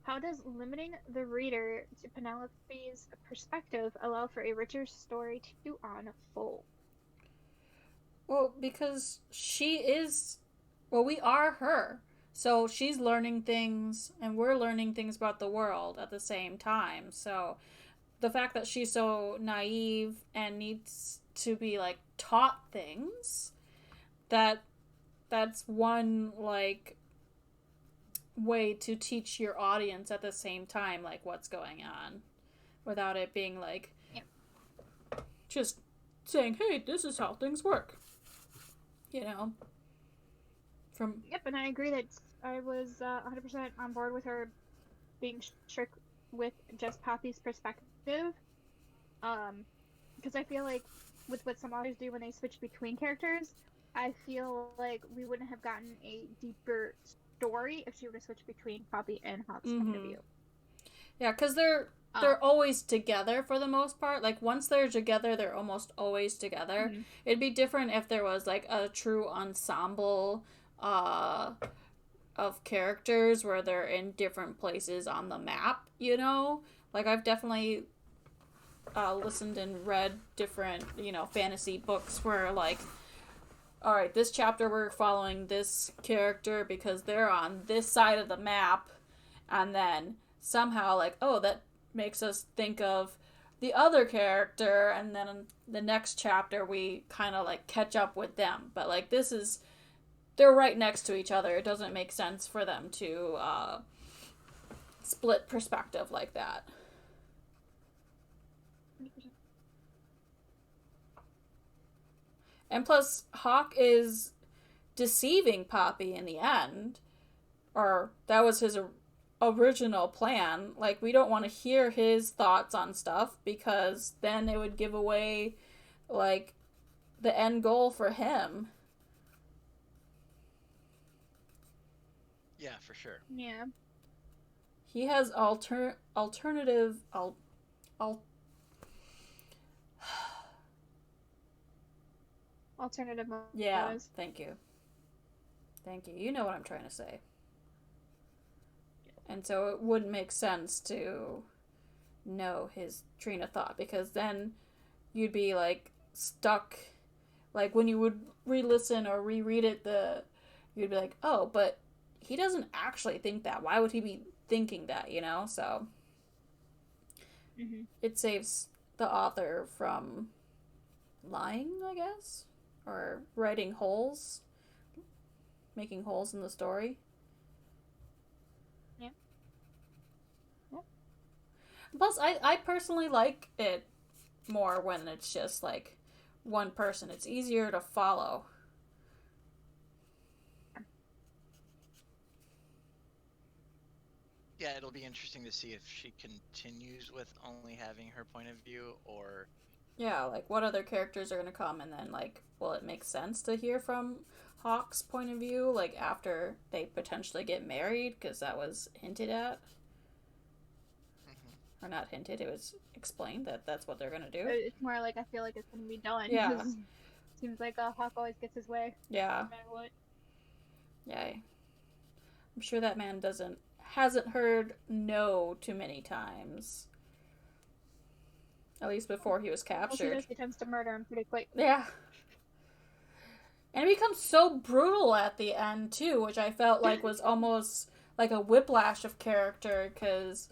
C: how does limiting the reader to Penelope's perspective allow for a richer story to unfold?
B: Well, because we are her. So she's learning things and we're learning things about the world at the same time. So the fact that she's so naive and needs to be taught things, that that's one, like, way to teach your audience at the same time, like, what's going on. Without it being, like, just saying, hey, this is how things work. You know?
C: Yep, and I agree that I was 100% on board with her being strict with just Poppy's perspective. Because I feel like with what some authors do when they switch between characters, I feel like we wouldn't have gotten a deeper story if she would have switched between Poppy and Hawk's point of view.
B: Yeah, because they're always together for the most part. Like, once they're together, they're almost always together.
C: Mm-hmm.
B: It'd be different if there was, like, a true ensemble of characters where they're in different places on the map, you know? Like, I've definitely listened and read different, you know, fantasy books where, like, alright, this chapter we're following this character because they're on this side of the map, and then somehow, like, oh, that makes us think of the other character, and then in the next chapter we kind of, like, catch up with them. But, like, they're right next to each other. It doesn't make sense for them to split perspective like that.
C: 100%.
B: And plus, Hawk is deceiving Poppy in the end. Or that was his original plan. Like, we don't want to hear his thoughts on stuff because then it would give away, like, the end goal for him.
A: Yeah, for sure.
C: Yeah.
B: He has alternative
C: Alternative motives.
B: Yeah, thank you. You know what I'm trying to say. And so it wouldn't make sense to know his train of thought, because then you'd be, like, stuck. Like, when you would re-listen or reread it, you'd be like, oh, but he doesn't actually think that. Why would he be thinking that, you know? So it saves the author from lying, I guess? Or writing holes. Making holes in the story.
C: Yeah. Yep.
B: Plus, I personally like it more when it's just, like, one person. It's easier to follow.
A: Yeah, it'll be interesting to see if she continues with only having her point of view, or...
B: Yeah, like, what other characters are going to come, and then, like, will it make sense to hear from Hawk's point of view, like, after they potentially get married, because that was hinted at? Or not hinted, it was explained that that's what they're going to do.
C: It's more like I feel like it's going to be done.
B: Yeah.
C: Seems like Hawk always gets his way.
B: Yeah.
C: No matter what.
B: Yeah. I'm sure that man hasn't heard no too many times. At least before he was captured.
C: He tends to murder him pretty quick.
B: Yeah. And it becomes so brutal at the end, too, which I felt like was almost like a whiplash of character, because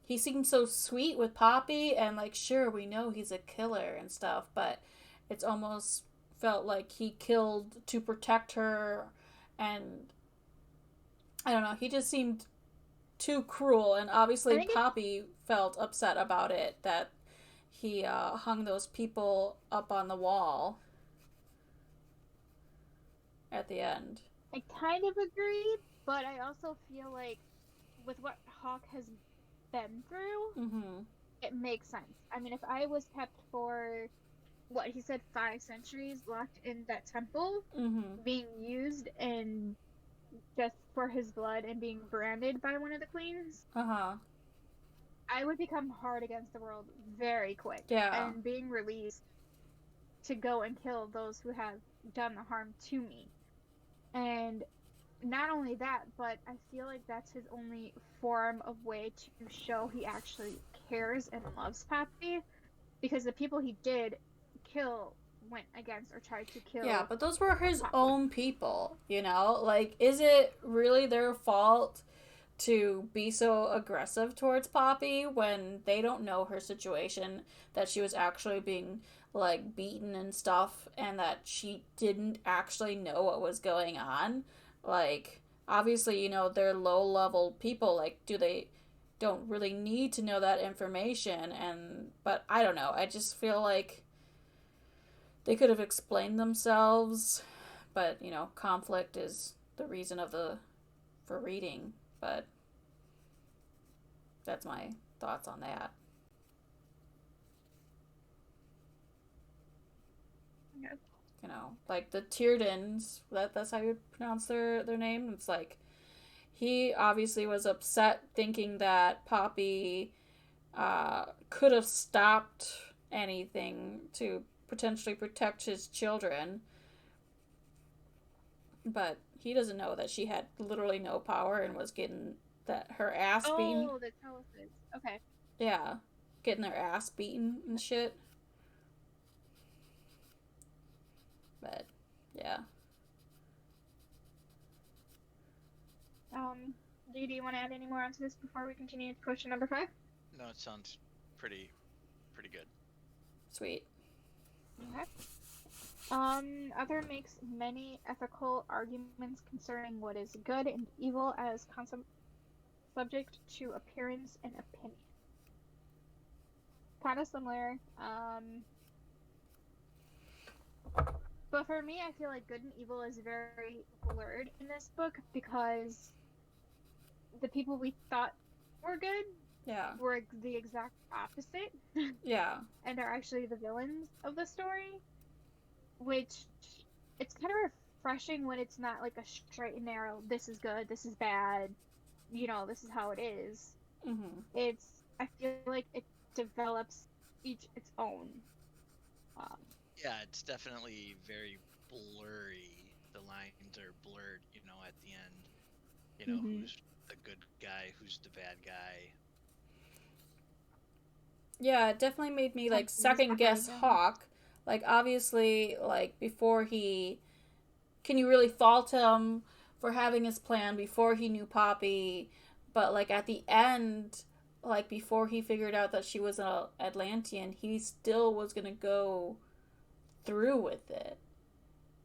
B: he seemed so sweet with Poppy, and, like, sure, we know he's a killer and stuff, but it's almost felt like he killed to protect her, and I don't know, he just seemed too cruel, and obviously Poppy felt upset about it, that he hung those people up on the wall at the end.
C: I kind of agree, but I also feel like with what Hawk has been through, it makes sense. I mean, if I was kept for, what he said, 5 centuries locked in that temple, being used and just for his blood and being branded by one of the queens, I would become hard against the world very quick.
B: Yeah.
C: And being released to go and kill those who have done the harm to me. And not only that, but I feel like that's his only form of way to show he actually cares and loves Poppy, because the people he did kill went against or tried to kill.
B: Yeah, but those were his own people, you know? Like, is it really their fault to be so aggressive towards Poppy when they don't know her situation, that she was actually being like beaten and stuff, and that she didn't actually know what was going on. Like, obviously, you know, they're low level people. Like, they don't really need to know that information, and but I don't know. I just feel like they could have explained themselves, but you know, conflict is the reason for reading. But that's my thoughts on that.
C: Yeah.
B: You know, like the Tiertons, that's how you pronounce their name. It's like he obviously was upset thinking that Poppy could have stopped anything to potentially protect his children, but he doesn't know that she had literally no power and was getting her ass beaten.
C: Oh, the telephones. Okay.
B: Yeah, getting their ass beaten and shit. But yeah.
C: Do you want to add any more onto this before we continue to question number 5?
A: No, it sounds pretty good.
B: Sweet.
C: Okay. Other makes many ethical arguments concerning what is good and evil as concept subject to appearance and opinion. Kind of similar. But for me, I feel like good and evil is very blurred in this book because the people we thought were good were the exact opposite.
B: Yeah.
C: And are actually the villains of the story. Which, it's kind of refreshing when it's not like a straight and narrow, this is good, this is bad, you know, this is how it is.
B: Mm-hmm.
C: I feel like it develops each its own.
A: Yeah, it's definitely very blurry. The lines are blurred, you know, at the end. You know, who's the good guy, who's the bad guy.
B: Yeah, it definitely made me like second guess Hawk. Like, obviously, like before can you really fault him for having his plan before he knew Poppy? But like at the end, like before he figured out that she was an Atlantean, he still was gonna go through with it,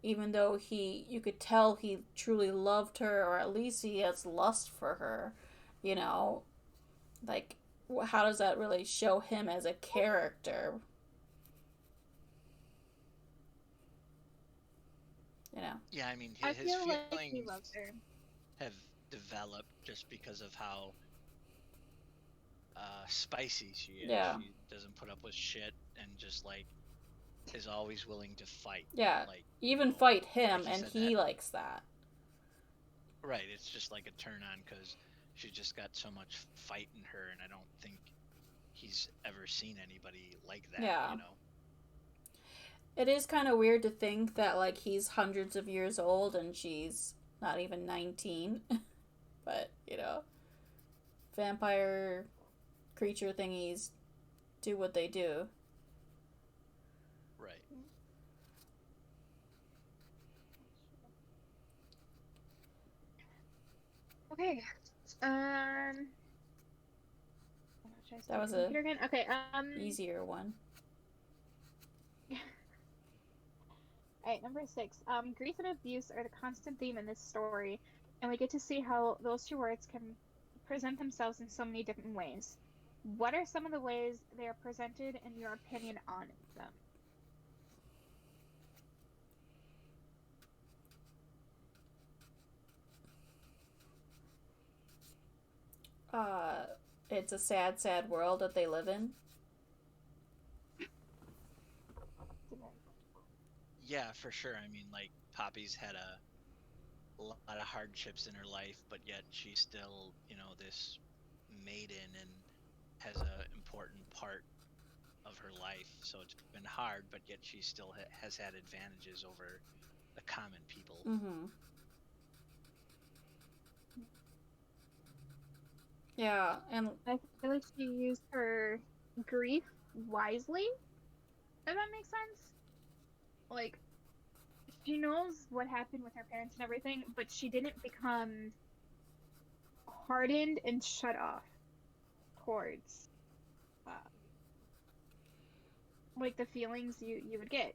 B: even though you could tell he truly loved her, or at least he has lust for her. You know, like, how does that really show him as a character? You know.
A: Yeah, I mean,
C: I
A: his
C: feel
A: feelings
C: like he loves her.
A: have developed just because of how spicy she is.
B: Yeah.
A: She doesn't put up with shit and just like is always willing to fight.
B: Yeah.
A: Like
B: even fight him,
A: like
B: and he likes that.
A: Right. It's just like a turn on because she just got so much fight in her, and I don't think he's ever seen anybody like that.
B: Yeah.
A: You know.
B: It is kind of weird to think that like he's hundreds of years old and she's not even 19. But, you know, vampire creature thingies do what they do.
A: Right.
C: Okay.
B: That was easier one.
C: Alright, number 6. Grief and abuse are the constant theme in this story, and we get to see how those two words can present themselves in so many different ways. What are some of the ways they are presented, in your opinion, on them?
B: It's a sad, sad world that they live in.
A: Yeah, for sure. I mean, like, Poppy's had a lot of hardships in her life, but yet she's still, you know, this maiden and has an important part of her life. So it's been hard, but yet she still has had advantages over the common people.
B: Mm-hmm. Yeah, and
C: I feel like she used her grief wisely, if that makes sense. Like, she knows what happened with her parents and everything, but she didn't become hardened and shut off towards like the feelings you would get.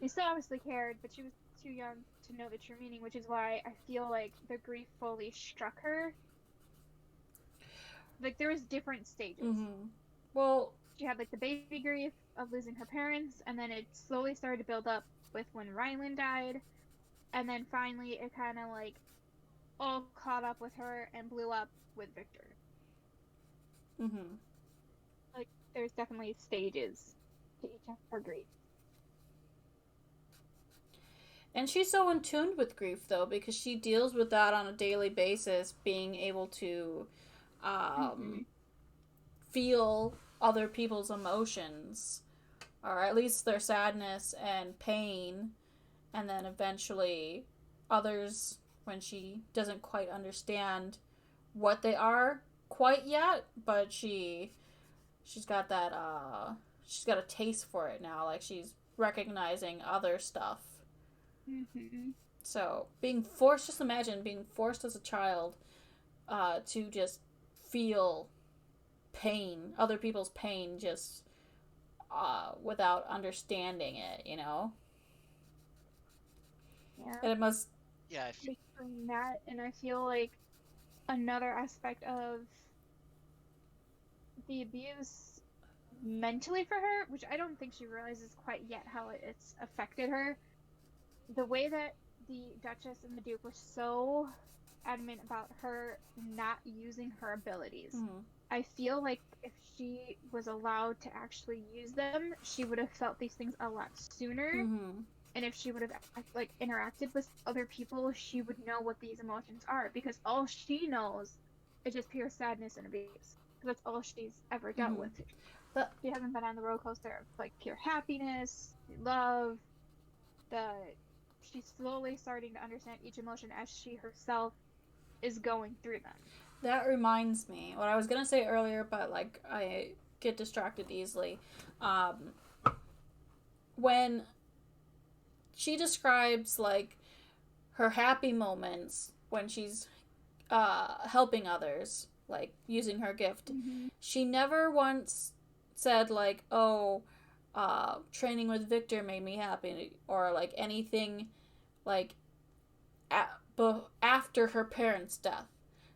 C: You still obviously cared, but she was too young to know the true meaning, which is why I feel like the grief fully struck her. Like there was different stages.
B: Mm-hmm. Well,
C: she had like the baby grief of losing her parents, and then it slowly started to build up with when Rylan died, and then finally it kind of like all caught up with her and blew up with Victor.
B: mm-hmm.
C: Like there's definitely stages to each of her grief.
B: And she's so in tune with grief, though, because she deals with that on a daily basis, being able to feel other people's emotions, or at least their sadness and pain, and then eventually others when she doesn't quite understand what they are quite yet, but she's got that she's got a taste for it now, like she's recognizing other stuff.
C: Mm-hmm.
B: So being forced, just imagine being forced as a child to just feel pain, other people's pain, just without understanding it, you know?
C: Yeah.
B: And it must...
A: Yeah,
C: between that, and I feel like another aspect of the abuse mentally for her, which I don't think she realizes quite yet how it's affected her, the way that the Duchess and the Duke were so adamant about her not using her abilities.
B: Mm-hmm.
C: I feel like if she was allowed to actually use them, she would have felt these things a lot sooner.
B: Mm-hmm.
C: And if she would have like interacted with other people, she would know what these emotions are, because all she knows is just pure sadness and abuse. That's all she's ever dealt
B: Mm-hmm.
C: with. But she hasn't been on the roller coaster of like pure happiness, love. She's slowly starting to understand each emotion as she herself is going through them.
B: That reminds me what I was gonna say earlier, but like I get distracted easily. When she describes like her happy moments when she's helping others, like using her gift, she never once said like, "Oh, training with Victor made me happy," or like anything like after her parents' death.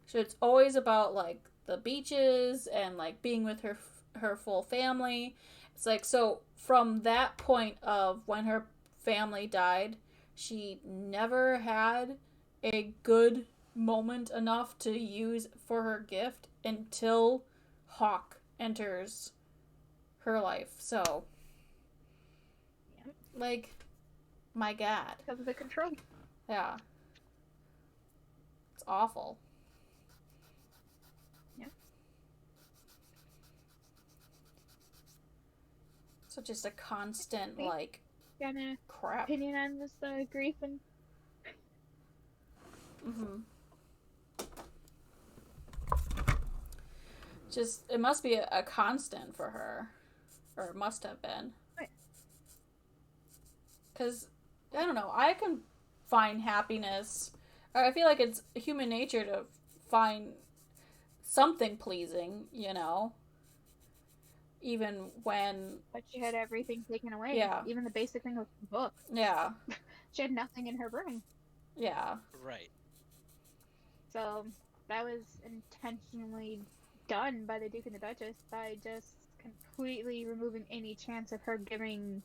B: So it's always about like the beaches and like being with her full family. It's like, so from that point of when her family died, she never had a good moment enough to use for her gift until Hawk enters her life. So, like, my God.
C: Because of the control.
B: Yeah. It's awful.
C: Yeah.
B: So just a constant, like, crap.
C: Opinion on this grief and...
B: Just, it must be a constant for her. Or it must have been. Because, I don't know, I can find happiness, or I feel like it's human nature to find something pleasing, you know? Even when...
C: But she had everything taken away.
B: Yeah.
C: Even the basic thing of the book.
B: Yeah.
C: She had nothing in her room.
B: Yeah.
A: Right.
C: So, that was intentionally done by the Duke and the Duchess by just completely removing any chance of her giving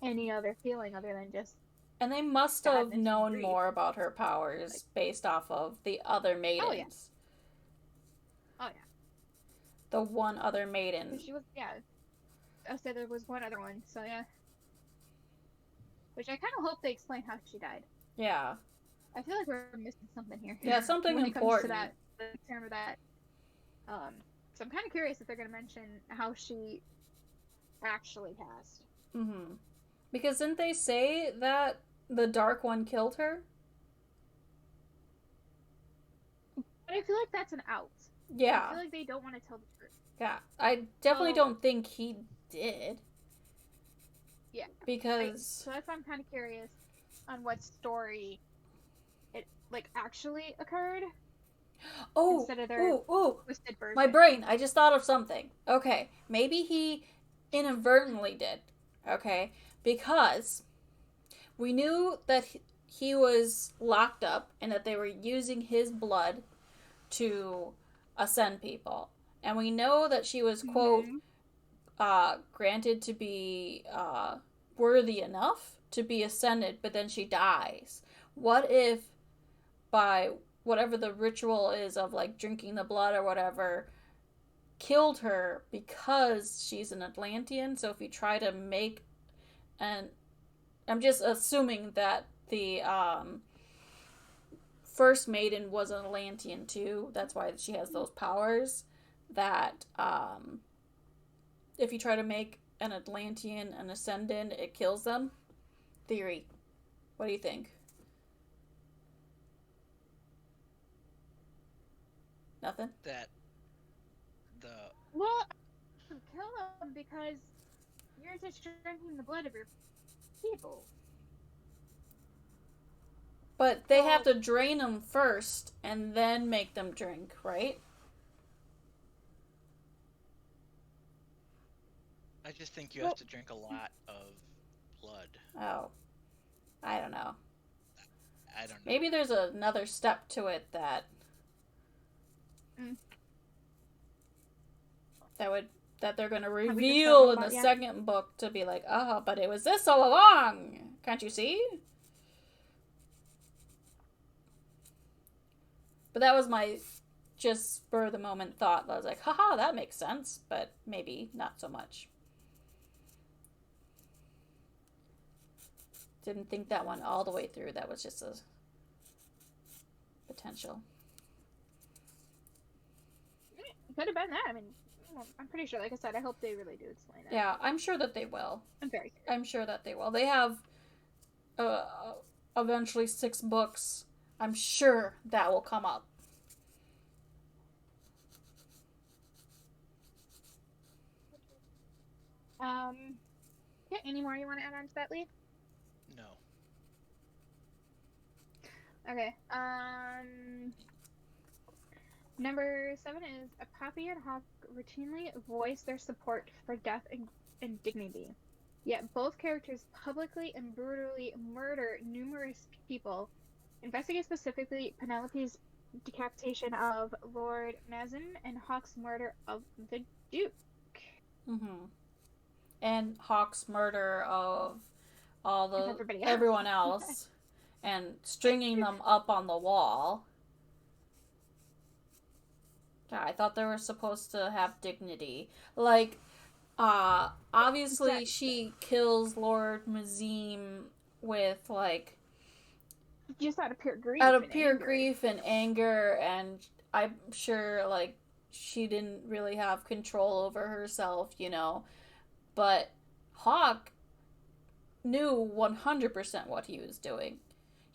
C: any other feeling other than just...
B: And they must have known more about her powers based off of the other maidens.
C: Oh, yeah.
B: The one other maiden.
C: She was, yeah. I said there was one other one, so yeah. Which I kind of hope they explain how she died.
B: Yeah.
C: I feel like we're missing something here.
B: Yeah, something
C: when
B: important.
C: It comes to that, the term of that. So I'm kind of curious if they're going to mention how she actually passed.
B: Because didn't they say that the Dark One killed her?
C: But I feel like that's an out.
B: Yeah.
C: I feel like they don't want to tell the truth.
B: Yeah. I definitely don't think he did.
C: Yeah.
B: Because...
C: So that's why I'm kind of curious on what story it, like, actually occurred.
B: Oh,
C: instead of their
B: ooh.
C: twisted version.
B: My brain, I just thought of something. Okay, maybe he inadvertently did. Okay, because we knew that he was locked up and that they were using his blood to ascend people. And we know that she was, quote, granted to be worthy enough to be ascended, but then she dies. What if by whatever the ritual is of like drinking the blood or whatever killed her because she's an Atlantean? So if you try to make an, I'm just assuming that the first maiden was an Atlantean too. That's why she has those powers. That if you try to make an Atlantean an ascendant, it kills them. Theory. What do you think? Nothing?
A: That the
C: Well, kill them because you're just drinking the blood of your people.
B: But they have to drain them first and then make them drink, right?
A: I just think you have to drink a lot of blood.
B: Oh. I don't know.
A: I don't know.
B: Maybe there's another step to it that that they're going to reveal in the second book to be like, oh, but it was this all along. Can't you see? But that was my just spur of the moment thought. I was like, haha, that makes sense, but maybe not so much. Didn't think that one all the way through. That was just a potential.
C: Could have been that. I mean, I'm pretty sure, like I said, I hope they really do explain it.
B: Yeah, I'm sure that they will.
C: I'm very curious.
B: I'm sure that they will. They have eventually 6 books. I'm sure that will come up.
C: Yeah, any more you want to add on to that, Lee?
A: No.
C: Okay. Number 7 is a Poppy and Hawk routinely voice their support for death and dignity. Yet both characters publicly and brutally murder numerous people. Investigate specifically Penelope's decapitation of Lord Mazin and Hawk's murder of the Duke.
B: Mm-hmm. And Hawk's murder of
C: Everybody
B: everyone else and stringing them up on the wall. Yeah, I thought they were supposed to have dignity. Like, obviously she kills Lord Mazim with, like...
C: just out of pure grief.
B: Out of pure grief and anger, and I'm sure, like, she didn't really have control over herself, you know. But Hawk knew 100% what he was doing.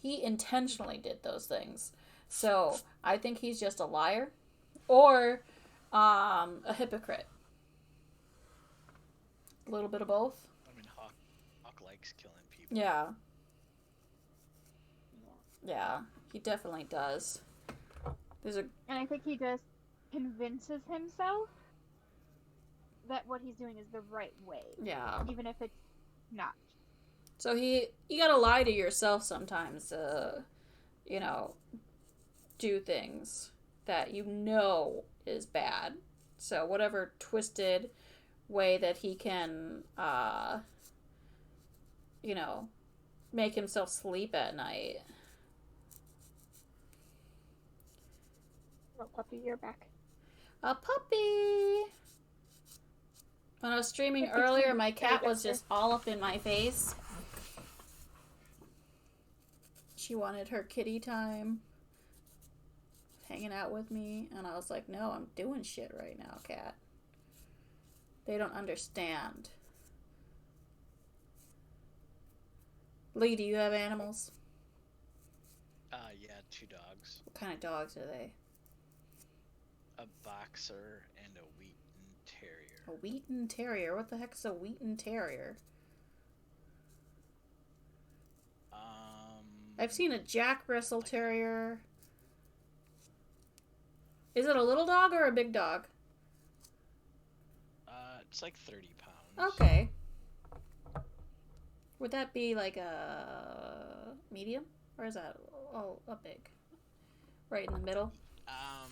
B: He intentionally did those things. So, I think he's just a liar. Or a hypocrite. A little bit of both.
A: I mean, Hawk likes killing people.
B: Yeah. Yeah, he definitely does.
C: And I think he just convinces himself that what he's doing is the right way.
B: Yeah.
C: Even if it's not.
B: So you gotta lie to yourself sometimes to, you know, do things that you know is bad. So whatever twisted way that he can, you know, make himself sleep at night.
C: Oh, puppy, you're back.
B: A puppy! When I was streaming earlier, my cat was just all up in my face. She wanted her kitty time. Hanging out with me, and I was like, no, I'm doing shit right now, cat. They don't understand. Lee, do you have animals?
A: Yeah, 2 dogs.
B: What kind of dogs are they?
A: A boxer and a Wheaten Terrier.
B: A Wheaten Terrier? What the heck is a Wheaten Terrier? I've seen a Jack Russell Terrier. Is it a little dog or a big dog?
A: It's like 30 pounds.
B: Okay. Would that be like a medium? Or is that a big? Right in the middle?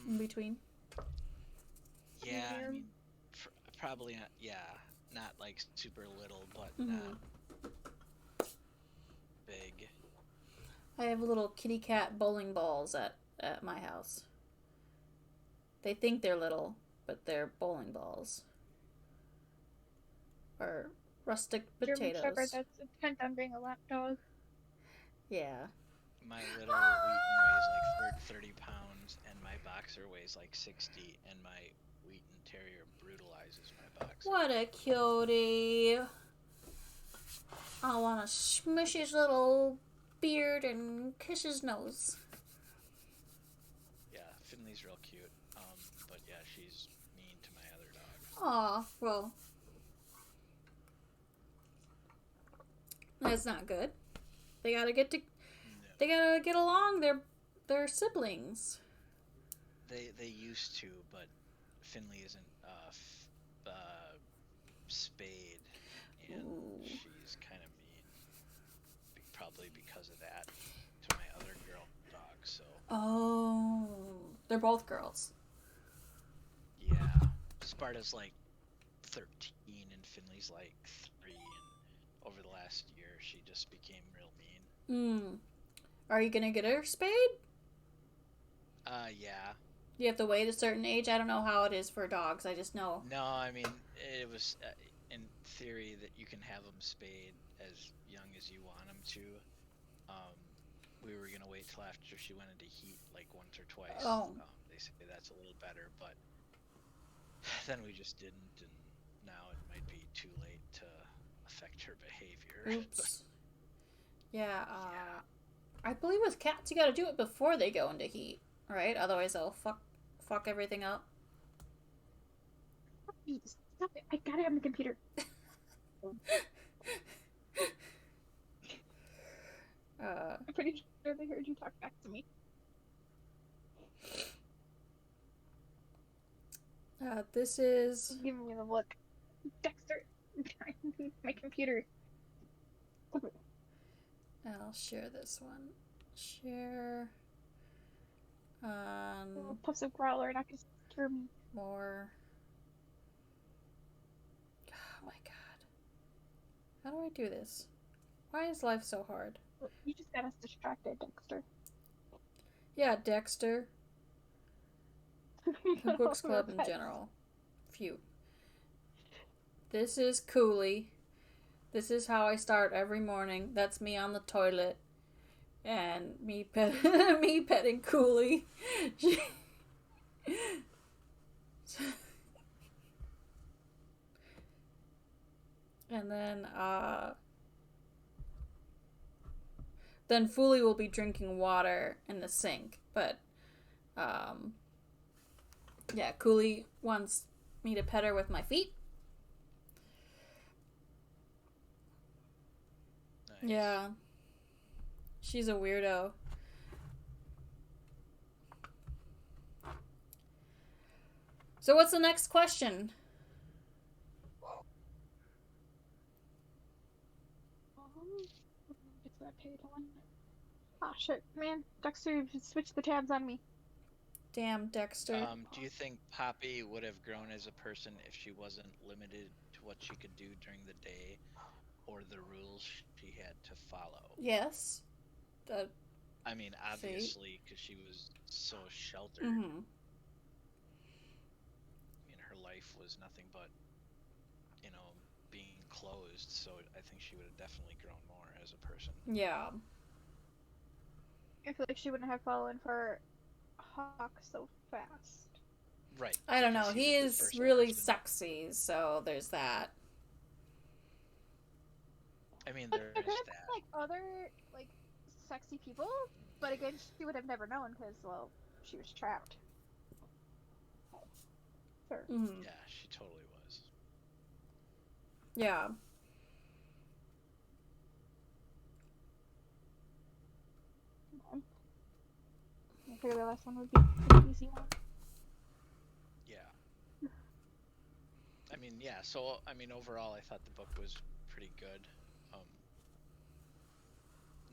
B: In between?
A: Yeah, I
C: Medium.
A: mean, probably not, yeah, not like super little, but
B: Mm-hmm.
A: not big.
B: I have little kitty cat bowling balls at my house. They think they're little, but they're bowling balls. Or rustic
C: German
B: potatoes.
C: Shepherd that's intent on being a lap dog.
B: Yeah.
A: My little Wheaton weighs like 30 pounds, and my boxer weighs like 60, and my Wheaton Terrier brutalizes my boxer.
B: What a cutie. I want to smush his little beard and kiss his nose.
A: Yeah, Finley's real cute. But yeah, she's mean to my other dog.
B: Aw, well. That's not good. They gotta get to.
A: No.
B: They gotta get along. They're siblings.
A: They used to, but Finley isn't spayed, and
B: Ooh.
A: she's kind of mean, probably because of that, to my other girl dog. So
B: Oh, they're both girls.
A: yeah, Sparta's like 13, and Finley's like 3, and over the last year, she just became real mean.
B: Are you gonna get her spayed?
A: Yeah.
B: You have to wait a certain age. I don't know how it is for dogs. I just know.
A: No, I mean, it was in theory that you can have them spayed as young as you want them to. We were gonna wait till after she went into heat, like once or twice.
B: Oh.
A: They say that's a little better, but then we just didn't, and now it might be too late to affect her behavior.
B: Oops. Yeah. I believe with cats you gotta do it before they go into heat, right? Otherwise they'll fuck everything up.
C: Stop it. I got it on the computer. I'm pretty sure they heard you talk back to me.
B: This is.
C: Giving me the look. Dexter, my computer.
B: I'll share this one. Share.
C: Puffs of growler, not gonna scare me.
B: More. Oh my god. How do I do this? Why is life so hard?
C: You just got us distracted, Dexter.
B: Yeah, Dexter. The Books Club in general. Phew. This is Cooley. This is how I start every morning. That's me on the toilet. And me petting Cooley. And then Foolie will be drinking water in the sink. But, yeah, Cooley wants me to pet her with my feet.
A: Nice.
B: Yeah. She's a weirdo. So what's the next question?
C: It's that page one. Oh shit, man. Dexter switched the tabs on me.
B: Damn, Dexter.
A: Do you think Poppy would have grown as a person if she wasn't limited to what she could do during the day or the rules she had to follow?
B: Yes.
A: I mean, obviously, because she was so sheltered.
B: Mm-hmm.
A: I mean, her life was nothing but, being closed, so I think she would have definitely grown more as a person.
B: Yeah.
C: I feel like she wouldn't have fallen for Hawk so fast.
A: Right.
B: I don't know.
A: because
B: He
A: was the
B: is
A: first
B: really
A: person.
B: sexy, so there's that.
A: I mean,
C: But
A: there
C: there
A: is
C: could have
A: that.
C: been, like, other, like, sexy people, but again, she would have never known because, well, she was trapped. Sure.
B: Mm-hmm.
A: Yeah, she totally was.
B: Yeah.
C: I figure the last one would be an easy one.
A: I mean, yeah. So I mean, overall, I thought the book was pretty good. Um,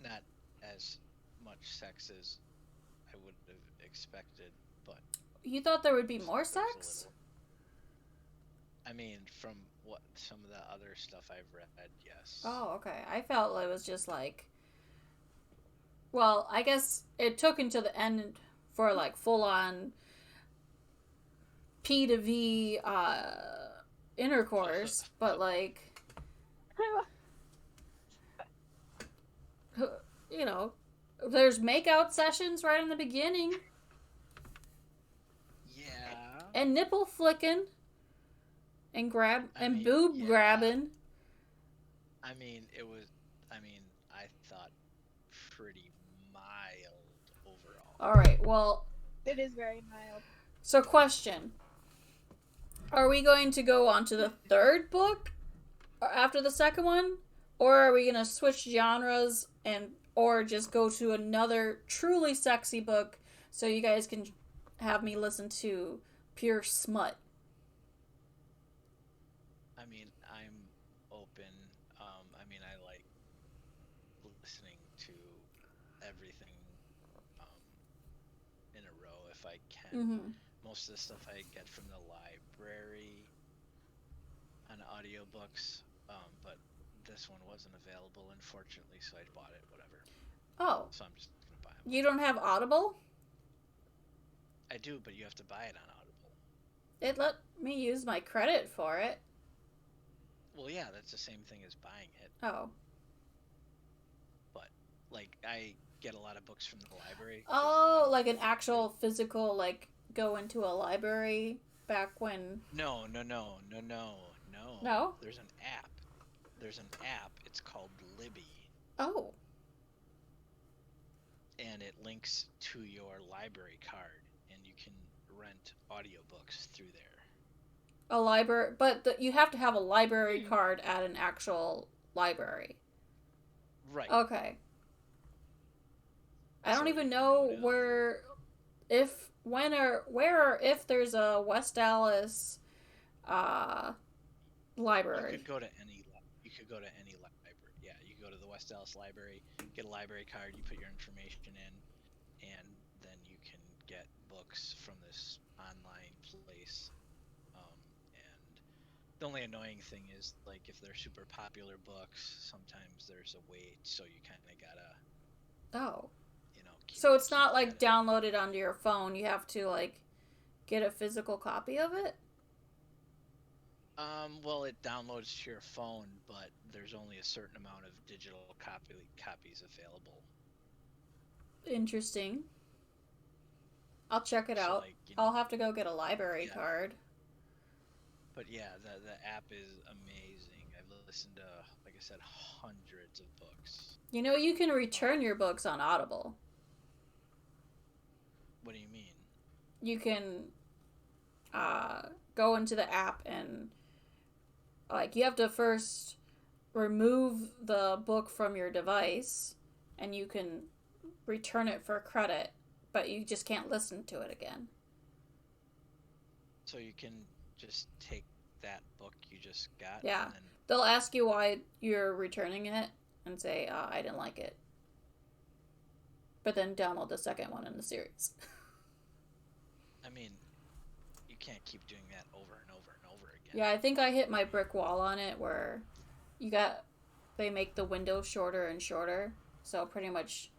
A: not as much sex as I would have expected, but
B: You thought there would be more
A: there was a
B: sex?
A: little. I mean, from what some of the other stuff I've read, yes.
B: Oh, okay. I felt it was just like, well, I guess it took until the end for like full on P to V intercourse, but like, you know, there's makeout sessions right in the beginning
A: Yeah.
B: and nipple flicking and
A: I mean,
B: boob
A: yeah.
B: grabbing.
A: I mean, it was. I mean, I thought pretty mild overall.
B: All right. Well,
C: It is very mild.
B: so question. Are we going to go on to the third book after the second one? Or are we going to switch genres and or just go to another truly sexy book so you guys can have me listen to pure smut?
A: I mean, I'm open. I mean, I like listening to everything um, in a row if I can.
B: Mm-hmm.
A: Most of the stuff I get from the library on audiobooks, but this one wasn't available, unfortunately, so I bought it, whatever.
B: Oh,
A: So I'm just gonna buy them.
B: you don't have Audible?
A: I do, but you have to buy it on Audible.
B: It let me use my credit for it.
A: Well, yeah, that's the same thing as buying it,
B: Oh.
A: but like I get a lot of books from the library.
B: Oh, like an actual physical, like, go into a library back when...
A: No.
B: No?
A: There's an app. It's called Libby,
B: Oh.
A: and it links to your library card, and you can rent audiobooks through there.
B: A library... But you have to have a library card at an actual library.
A: Right.
B: Okay. I don't
A: So
B: even
A: you can
B: know
A: go to-
B: where... If... When or... Where or if there's a West Dallas... library.
A: You could go to any. You could go to any library. Yeah, you could go to the West Dallas Library, get a library card, you put your information in, and then you can get books from this online place. And the only annoying thing is, like, if they're super popular books, sometimes there's a wait, so you kind of gotta,
B: Oh.
A: keep
B: So it's not
A: at
B: like
A: it.
B: downloaded onto your phone. You have to like get a physical copy of it?
A: Well, it downloads to your phone, but there's only a certain amount of digital copies available.
B: Interesting. I'll check it
A: So,
B: out.
A: like,
B: I'll have to go get a library
A: Yeah.
B: card.
A: But yeah, the app is amazing. I've listened to, like I said, hundreds of books.
B: You know, you can return your books on Audible.
A: What do you mean?
B: You can go into the app and like you have to first remove the book from your device and you can return it for credit, but you just can't listen to it again.
A: So you can just take that book you just got.
B: Yeah.
A: And then,
B: They'll ask you why you're returning it and say, I didn't like it. But then download the second one in the series.
A: I mean, you can't keep doing that over and over and over again.
B: Yeah, I think I hit my brick wall on it where they make the window shorter and shorter. So pretty much,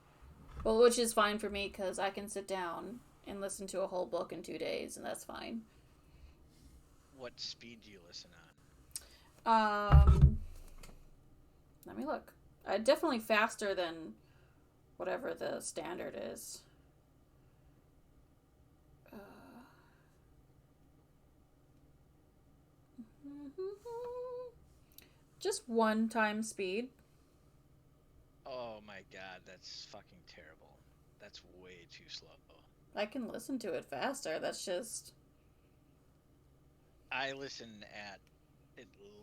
B: well, which is fine for me because I can sit down and listen to a whole book in 2 days, and that's fine.
A: What speed do you listen on?
B: Let me look. Definitely faster than whatever the standard is. Just 1 time speed.
A: Oh my god, that's fucking terrible. That's way too slow.
B: I can listen to it faster. That's just...
A: I listen at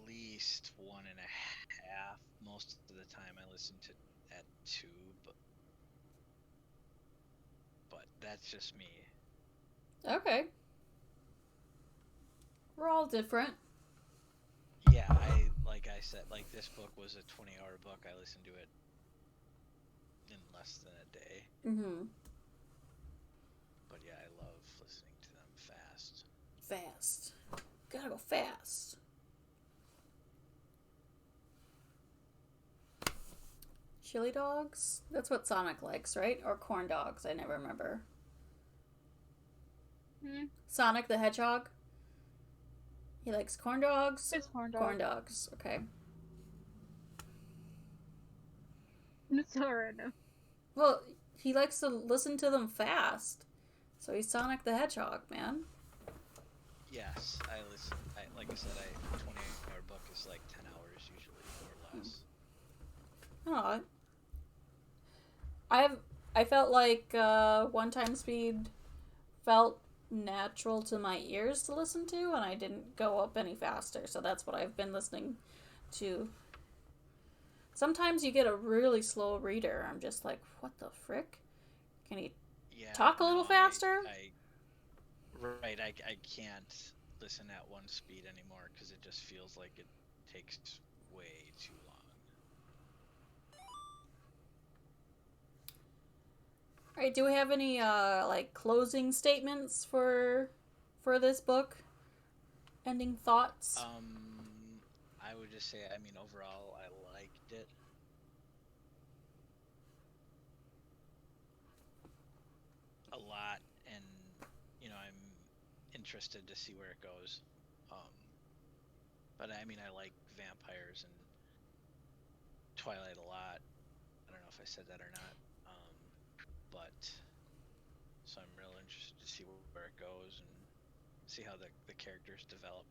A: least 1.5. Most of the time I listen to at 2, but that's just me.
B: Okay. We're all different.
A: yeah, I said, like this book was a 20-hour book. I listened to it in less than a day.
B: Mm-hmm.
A: But yeah, I love listening to them fast.
B: Fast. Gotta go fast. Chili dogs? That's what Sonic likes, right? Or corn dogs? I never remember. Sonic the Hedgehog? He likes corn dogs?
C: It's corn dog.
B: Corn dogs, okay.
C: It's so random.
B: Well, he likes to listen to them fast. So he's Sonic the Hedgehog, man.
A: Yes, I listen. Like I said, 20-hour book is like 10 hours usually or less.
B: Oh, I felt like One Time Speed felt natural to my ears to listen to, and I didn't go up any faster. So that's what I've been listening to. Sometimes you get a really slow reader. I'm just like, what the frick? Can he talk a little faster?
A: I can't listen at one speed anymore because it just feels like it takes way too long.
B: All right, do we have any like closing statements for this book? Ending thoughts?
A: I would just say, I mean, overall, I liked it. A lot, and you know, I'm interested to see where it goes. But I mean, I like vampires and Twilight a lot. I don't know if I said that or not. But so I'm real interested to see where it goes and see how the characters develop.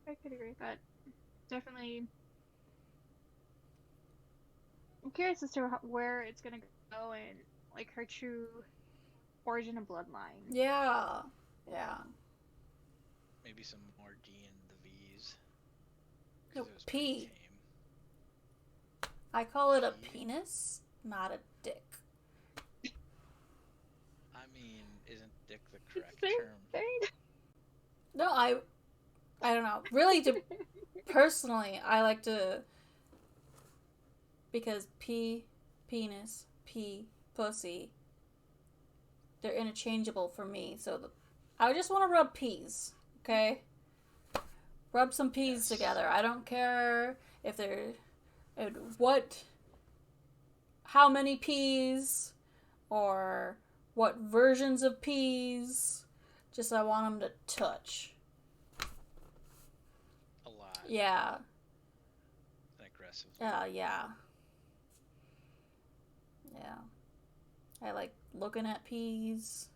C: I could agree with that. Definitely. I'm curious as to where it's gonna go and like her true origin and bloodline.
B: Yeah. Yeah.
A: Maybe some more D and the V's.
B: No,
A: It was
B: P.
A: pretty tame.
B: I call it a penis, not a dick.
A: I mean, isn't dick the correct
C: Same
A: term?
C: thing.
B: No, I don't know. Really, personally, I like to, because P, penis, P, pussy, they're interchangeable for me. So I just want to rub peas, okay? Rub some peas together. I don't care if they're how many peas or what versions of peas. Just I want them to touch.
A: A lot.
B: Yeah.
A: And aggressively.
B: Yeah. Yeah. I like looking at peas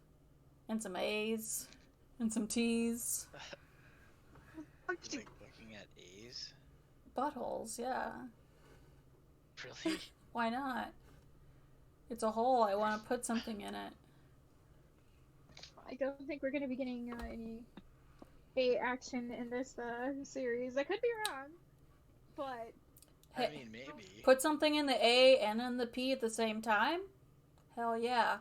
B: and some A's and some T's.
A: Like looking at A's?
B: Buttholes, yeah.
A: Really?
B: Why not? It's a hole. I want to put something in it.
C: I don't think we're gonna be getting any A action in this series. I could be wrong, but
A: I mean, maybe.
B: Put something in the A and in the P at the same time? Hell yeah.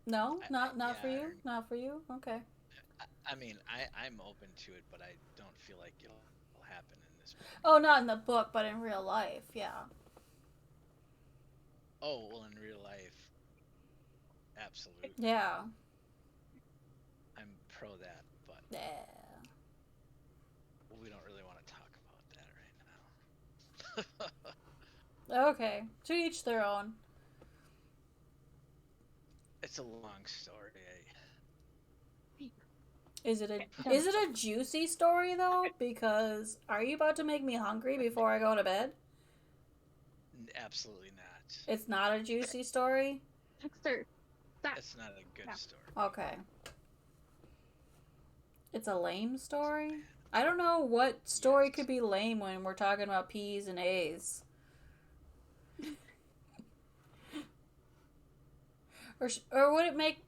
B: No, not for you. Not for you. Okay.
A: I mean, I'm open to it, but I don't feel like it'll happen in this book.
B: Oh, not in the book, but in real life, yeah.
A: Oh, well, in real life, absolutely.
B: Yeah.
A: I'm pro that, but
B: Yeah.
A: we don't really want to talk about that right now.
B: Okay. To each their own.
A: It's a long story.
B: Is it a juicy story though? Because are you about to make me hungry before I go to bed?
A: Absolutely not.
B: It's not a juicy story?
C: Dexter, stop.
A: It's not a good story.
B: Okay. It's a lame story? I don't know what story could be lame when we're talking about P's and A's. Or would it make...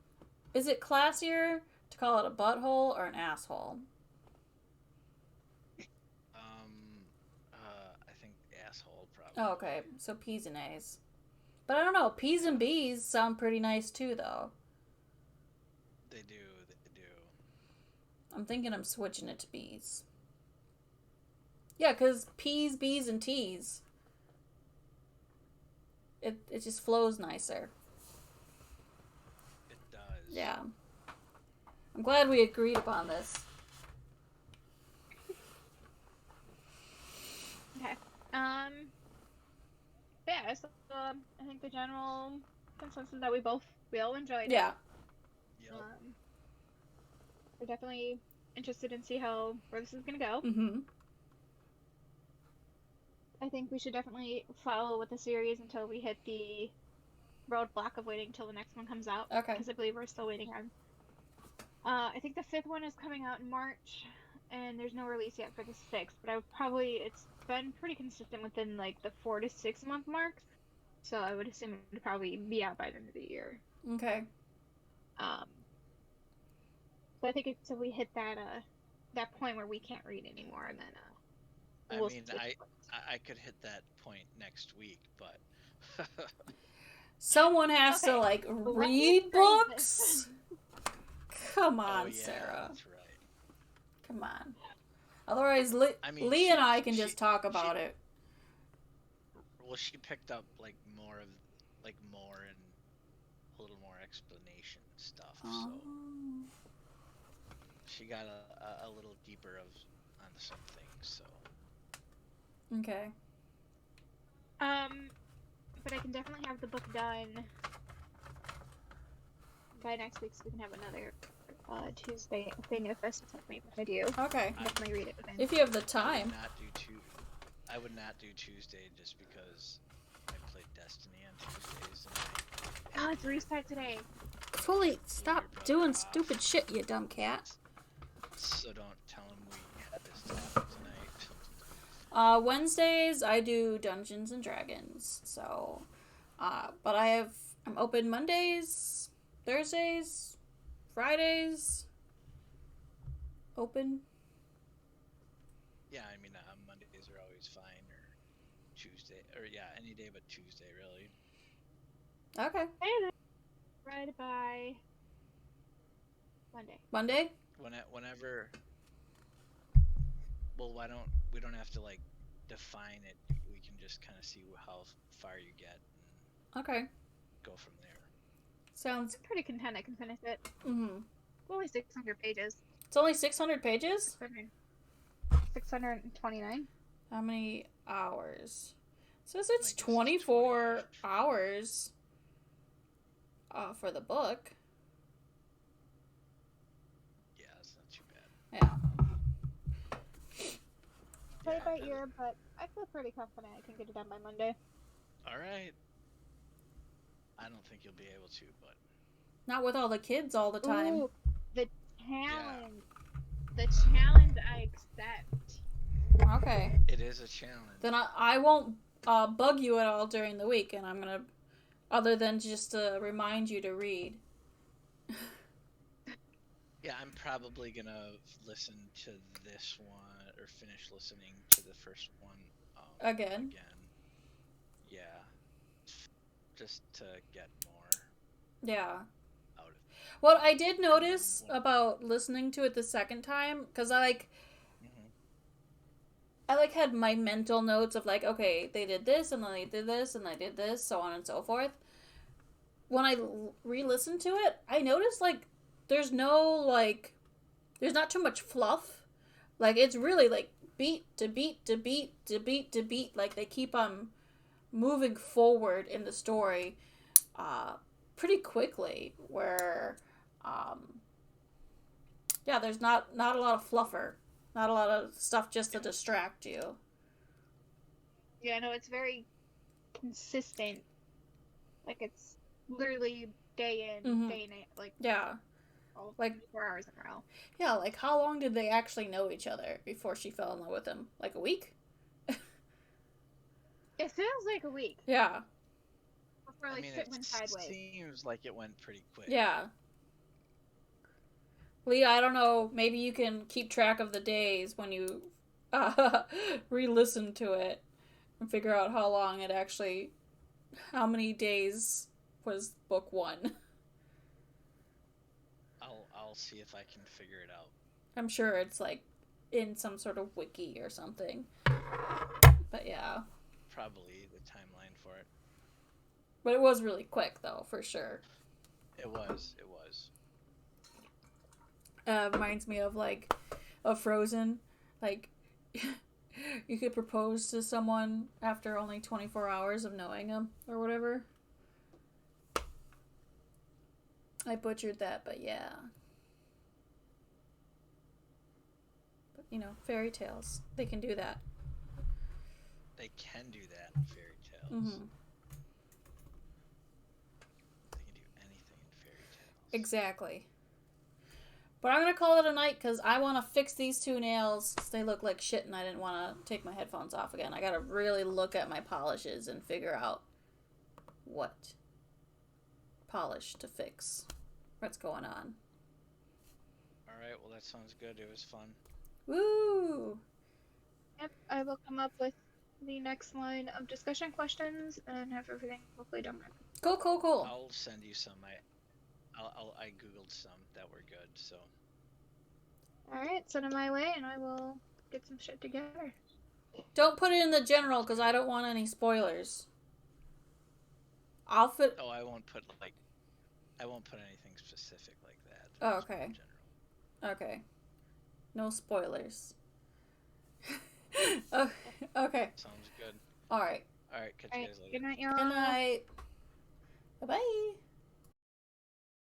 B: Is it classier to call it a butthole or an asshole?
A: I think asshole probably.
B: Oh, okay. So P's and A's. But I don't know. Peas and bees sound pretty nice too, though.
A: They do.
B: I'm thinking I'm switching it to bees. Yeah, because peas, bees, and teas. It just flows nicer.
A: It does.
B: Yeah. I'm glad we agreed upon this.
C: Okay. Yeah, so I think the general consensus that we all enjoyed it.
B: Yeah.
A: Yep.
C: We're definitely interested in see where this is gonna go.
B: Mm-hmm.
C: I think we should definitely follow with the series until we hit the roadblock of waiting until the next one comes out.
B: Okay.
C: Because I believe we're still waiting on. I think the 5th one is coming out in March, and there's no release yet for the 6th. But it's been pretty consistent within like the 4 to 6 month mark, so I would assume it would probably be out by the end of the year.
B: Okay.
C: So I think until we hit that point where we can't read anymore, and then
A: I mean, I could hit that point next week, but
B: Someone has to like read books. Come on,
A: yeah,
B: Sarah.
A: that's right.
B: Come on. Otherwise,
A: I mean,
B: Lee and I can just talk about it.
A: Well, she picked up more and a little more explanation stuff.
B: Oh.
A: So she got a little deeper on some things. So.
B: Okay.
C: But I can definitely have the book done by next week, so we can have another Tuesday thing if that's something we want to do.
B: Okay.
C: Definitely read it within.
B: If you have the time.
A: I would not do Tuesday just because I played Destiny on Tuesdays.
C: Oh, it's restart today.
B: Fully stop doing stupid shit, you dumb cat.
A: So don't tell him we had this talk tonight.
B: Wednesdays I do Dungeons and Dragons. So, but I'm open Mondays, Thursdays, Fridays. Open.
A: Yeah, I mean, Mondays are always fine, or Tuesday, or any day but Tuesday, really.
B: Okay.
C: Right by Monday.
B: Monday?
A: Whenever. Well, we don't have to define it. We can just kind of see how far you get. And
B: Okay.
A: go from there.
B: Sounds.
C: I'm pretty content I can finish it.
B: Mm-hmm.
C: Only 600 pages.
B: It's only 600 pages?
C: 629.
B: How many hours? It says it's 24 hours for the book.
A: Yeah, it's not too bad.
B: Yeah.
C: Play by ear, but I feel pretty confident I can get it done by Monday.
A: All right. I don't think you'll be able to, but
B: Not with all the kids all the time.
C: Ooh, the challenge. The challenge I accept.
B: Okay.
A: it is a challenge.
B: Then I won't bug you at all during the week, and I'm gonna, other than just to remind you to read.
A: Yeah, I'm probably gonna listen to this one or finish listening to the first one
B: Again.
A: Yeah, just to get more
B: Yeah.
A: out of it.
B: What I did notice about listening to it the second time, because I had my mental notes of okay, they did this, and then they did this, and they did this, so on and so forth. When I re-listened to it, I noticed there's there's not too much fluff. It's really beat to beat to beat to beat to beat. They keep on moving forward in the story pretty quickly, where there's not a lot of fluffer. Not a lot of stuff just to distract you.
C: Yeah, no, it's very consistent. It's literally day in, day out.
B: Yeah.
C: All 24 hours in a row.
B: Yeah, how long did they actually know each other before she fell in love with him? A week?
C: It feels like a week.
B: Yeah.
C: Before shit went sideways.
A: Seems like it went pretty quick.
B: Yeah. Leah, I don't know, maybe you can keep track of the days when you re-listen to it and figure out how long it actually how many days was book 1.
A: I'll see if I can figure it out.
B: I'm sure it's like in some sort of wiki or something. But yeah.
A: Probably the timeline for it.
B: But it was really quick though, for sure.
A: It was.
B: Reminds me of like of Frozen. Like you could propose to someone after only 24 hours of knowing them or whatever. I butchered that, but yeah. But you know, fairy tales. They can do that.
A: They can do that in fairy tales.
B: Mm-hmm.
A: They can do anything in fairy tales.
B: Exactly. But I'm going to call it a night because I want to fix these 2 nails because they look like shit and I didn't want to take my headphones off again. I got to really look at my polishes and figure out what polish to fix. What's going on.
A: Alright, well that sounds good. It was fun.
B: Woo!
C: Yep, I will come up with the next line of discussion questions and have everything hopefully done.
B: Cool.
A: I'll send you some. I googled some that were good, so.
C: Alright, send them my way and I will get some shit together.
B: Don't put it in the general because I don't want any spoilers. I'll fit.
A: Oh, I won't put anything specific like that.
B: Oh,
A: Just
B: okay.
A: in general.
B: Okay. No spoilers. Oh, okay.
A: Sounds good.
B: Alright.
A: Alright, catch you
C: Alright,
A: guys later.
C: good night, y'all.
B: Good night. Bye-bye.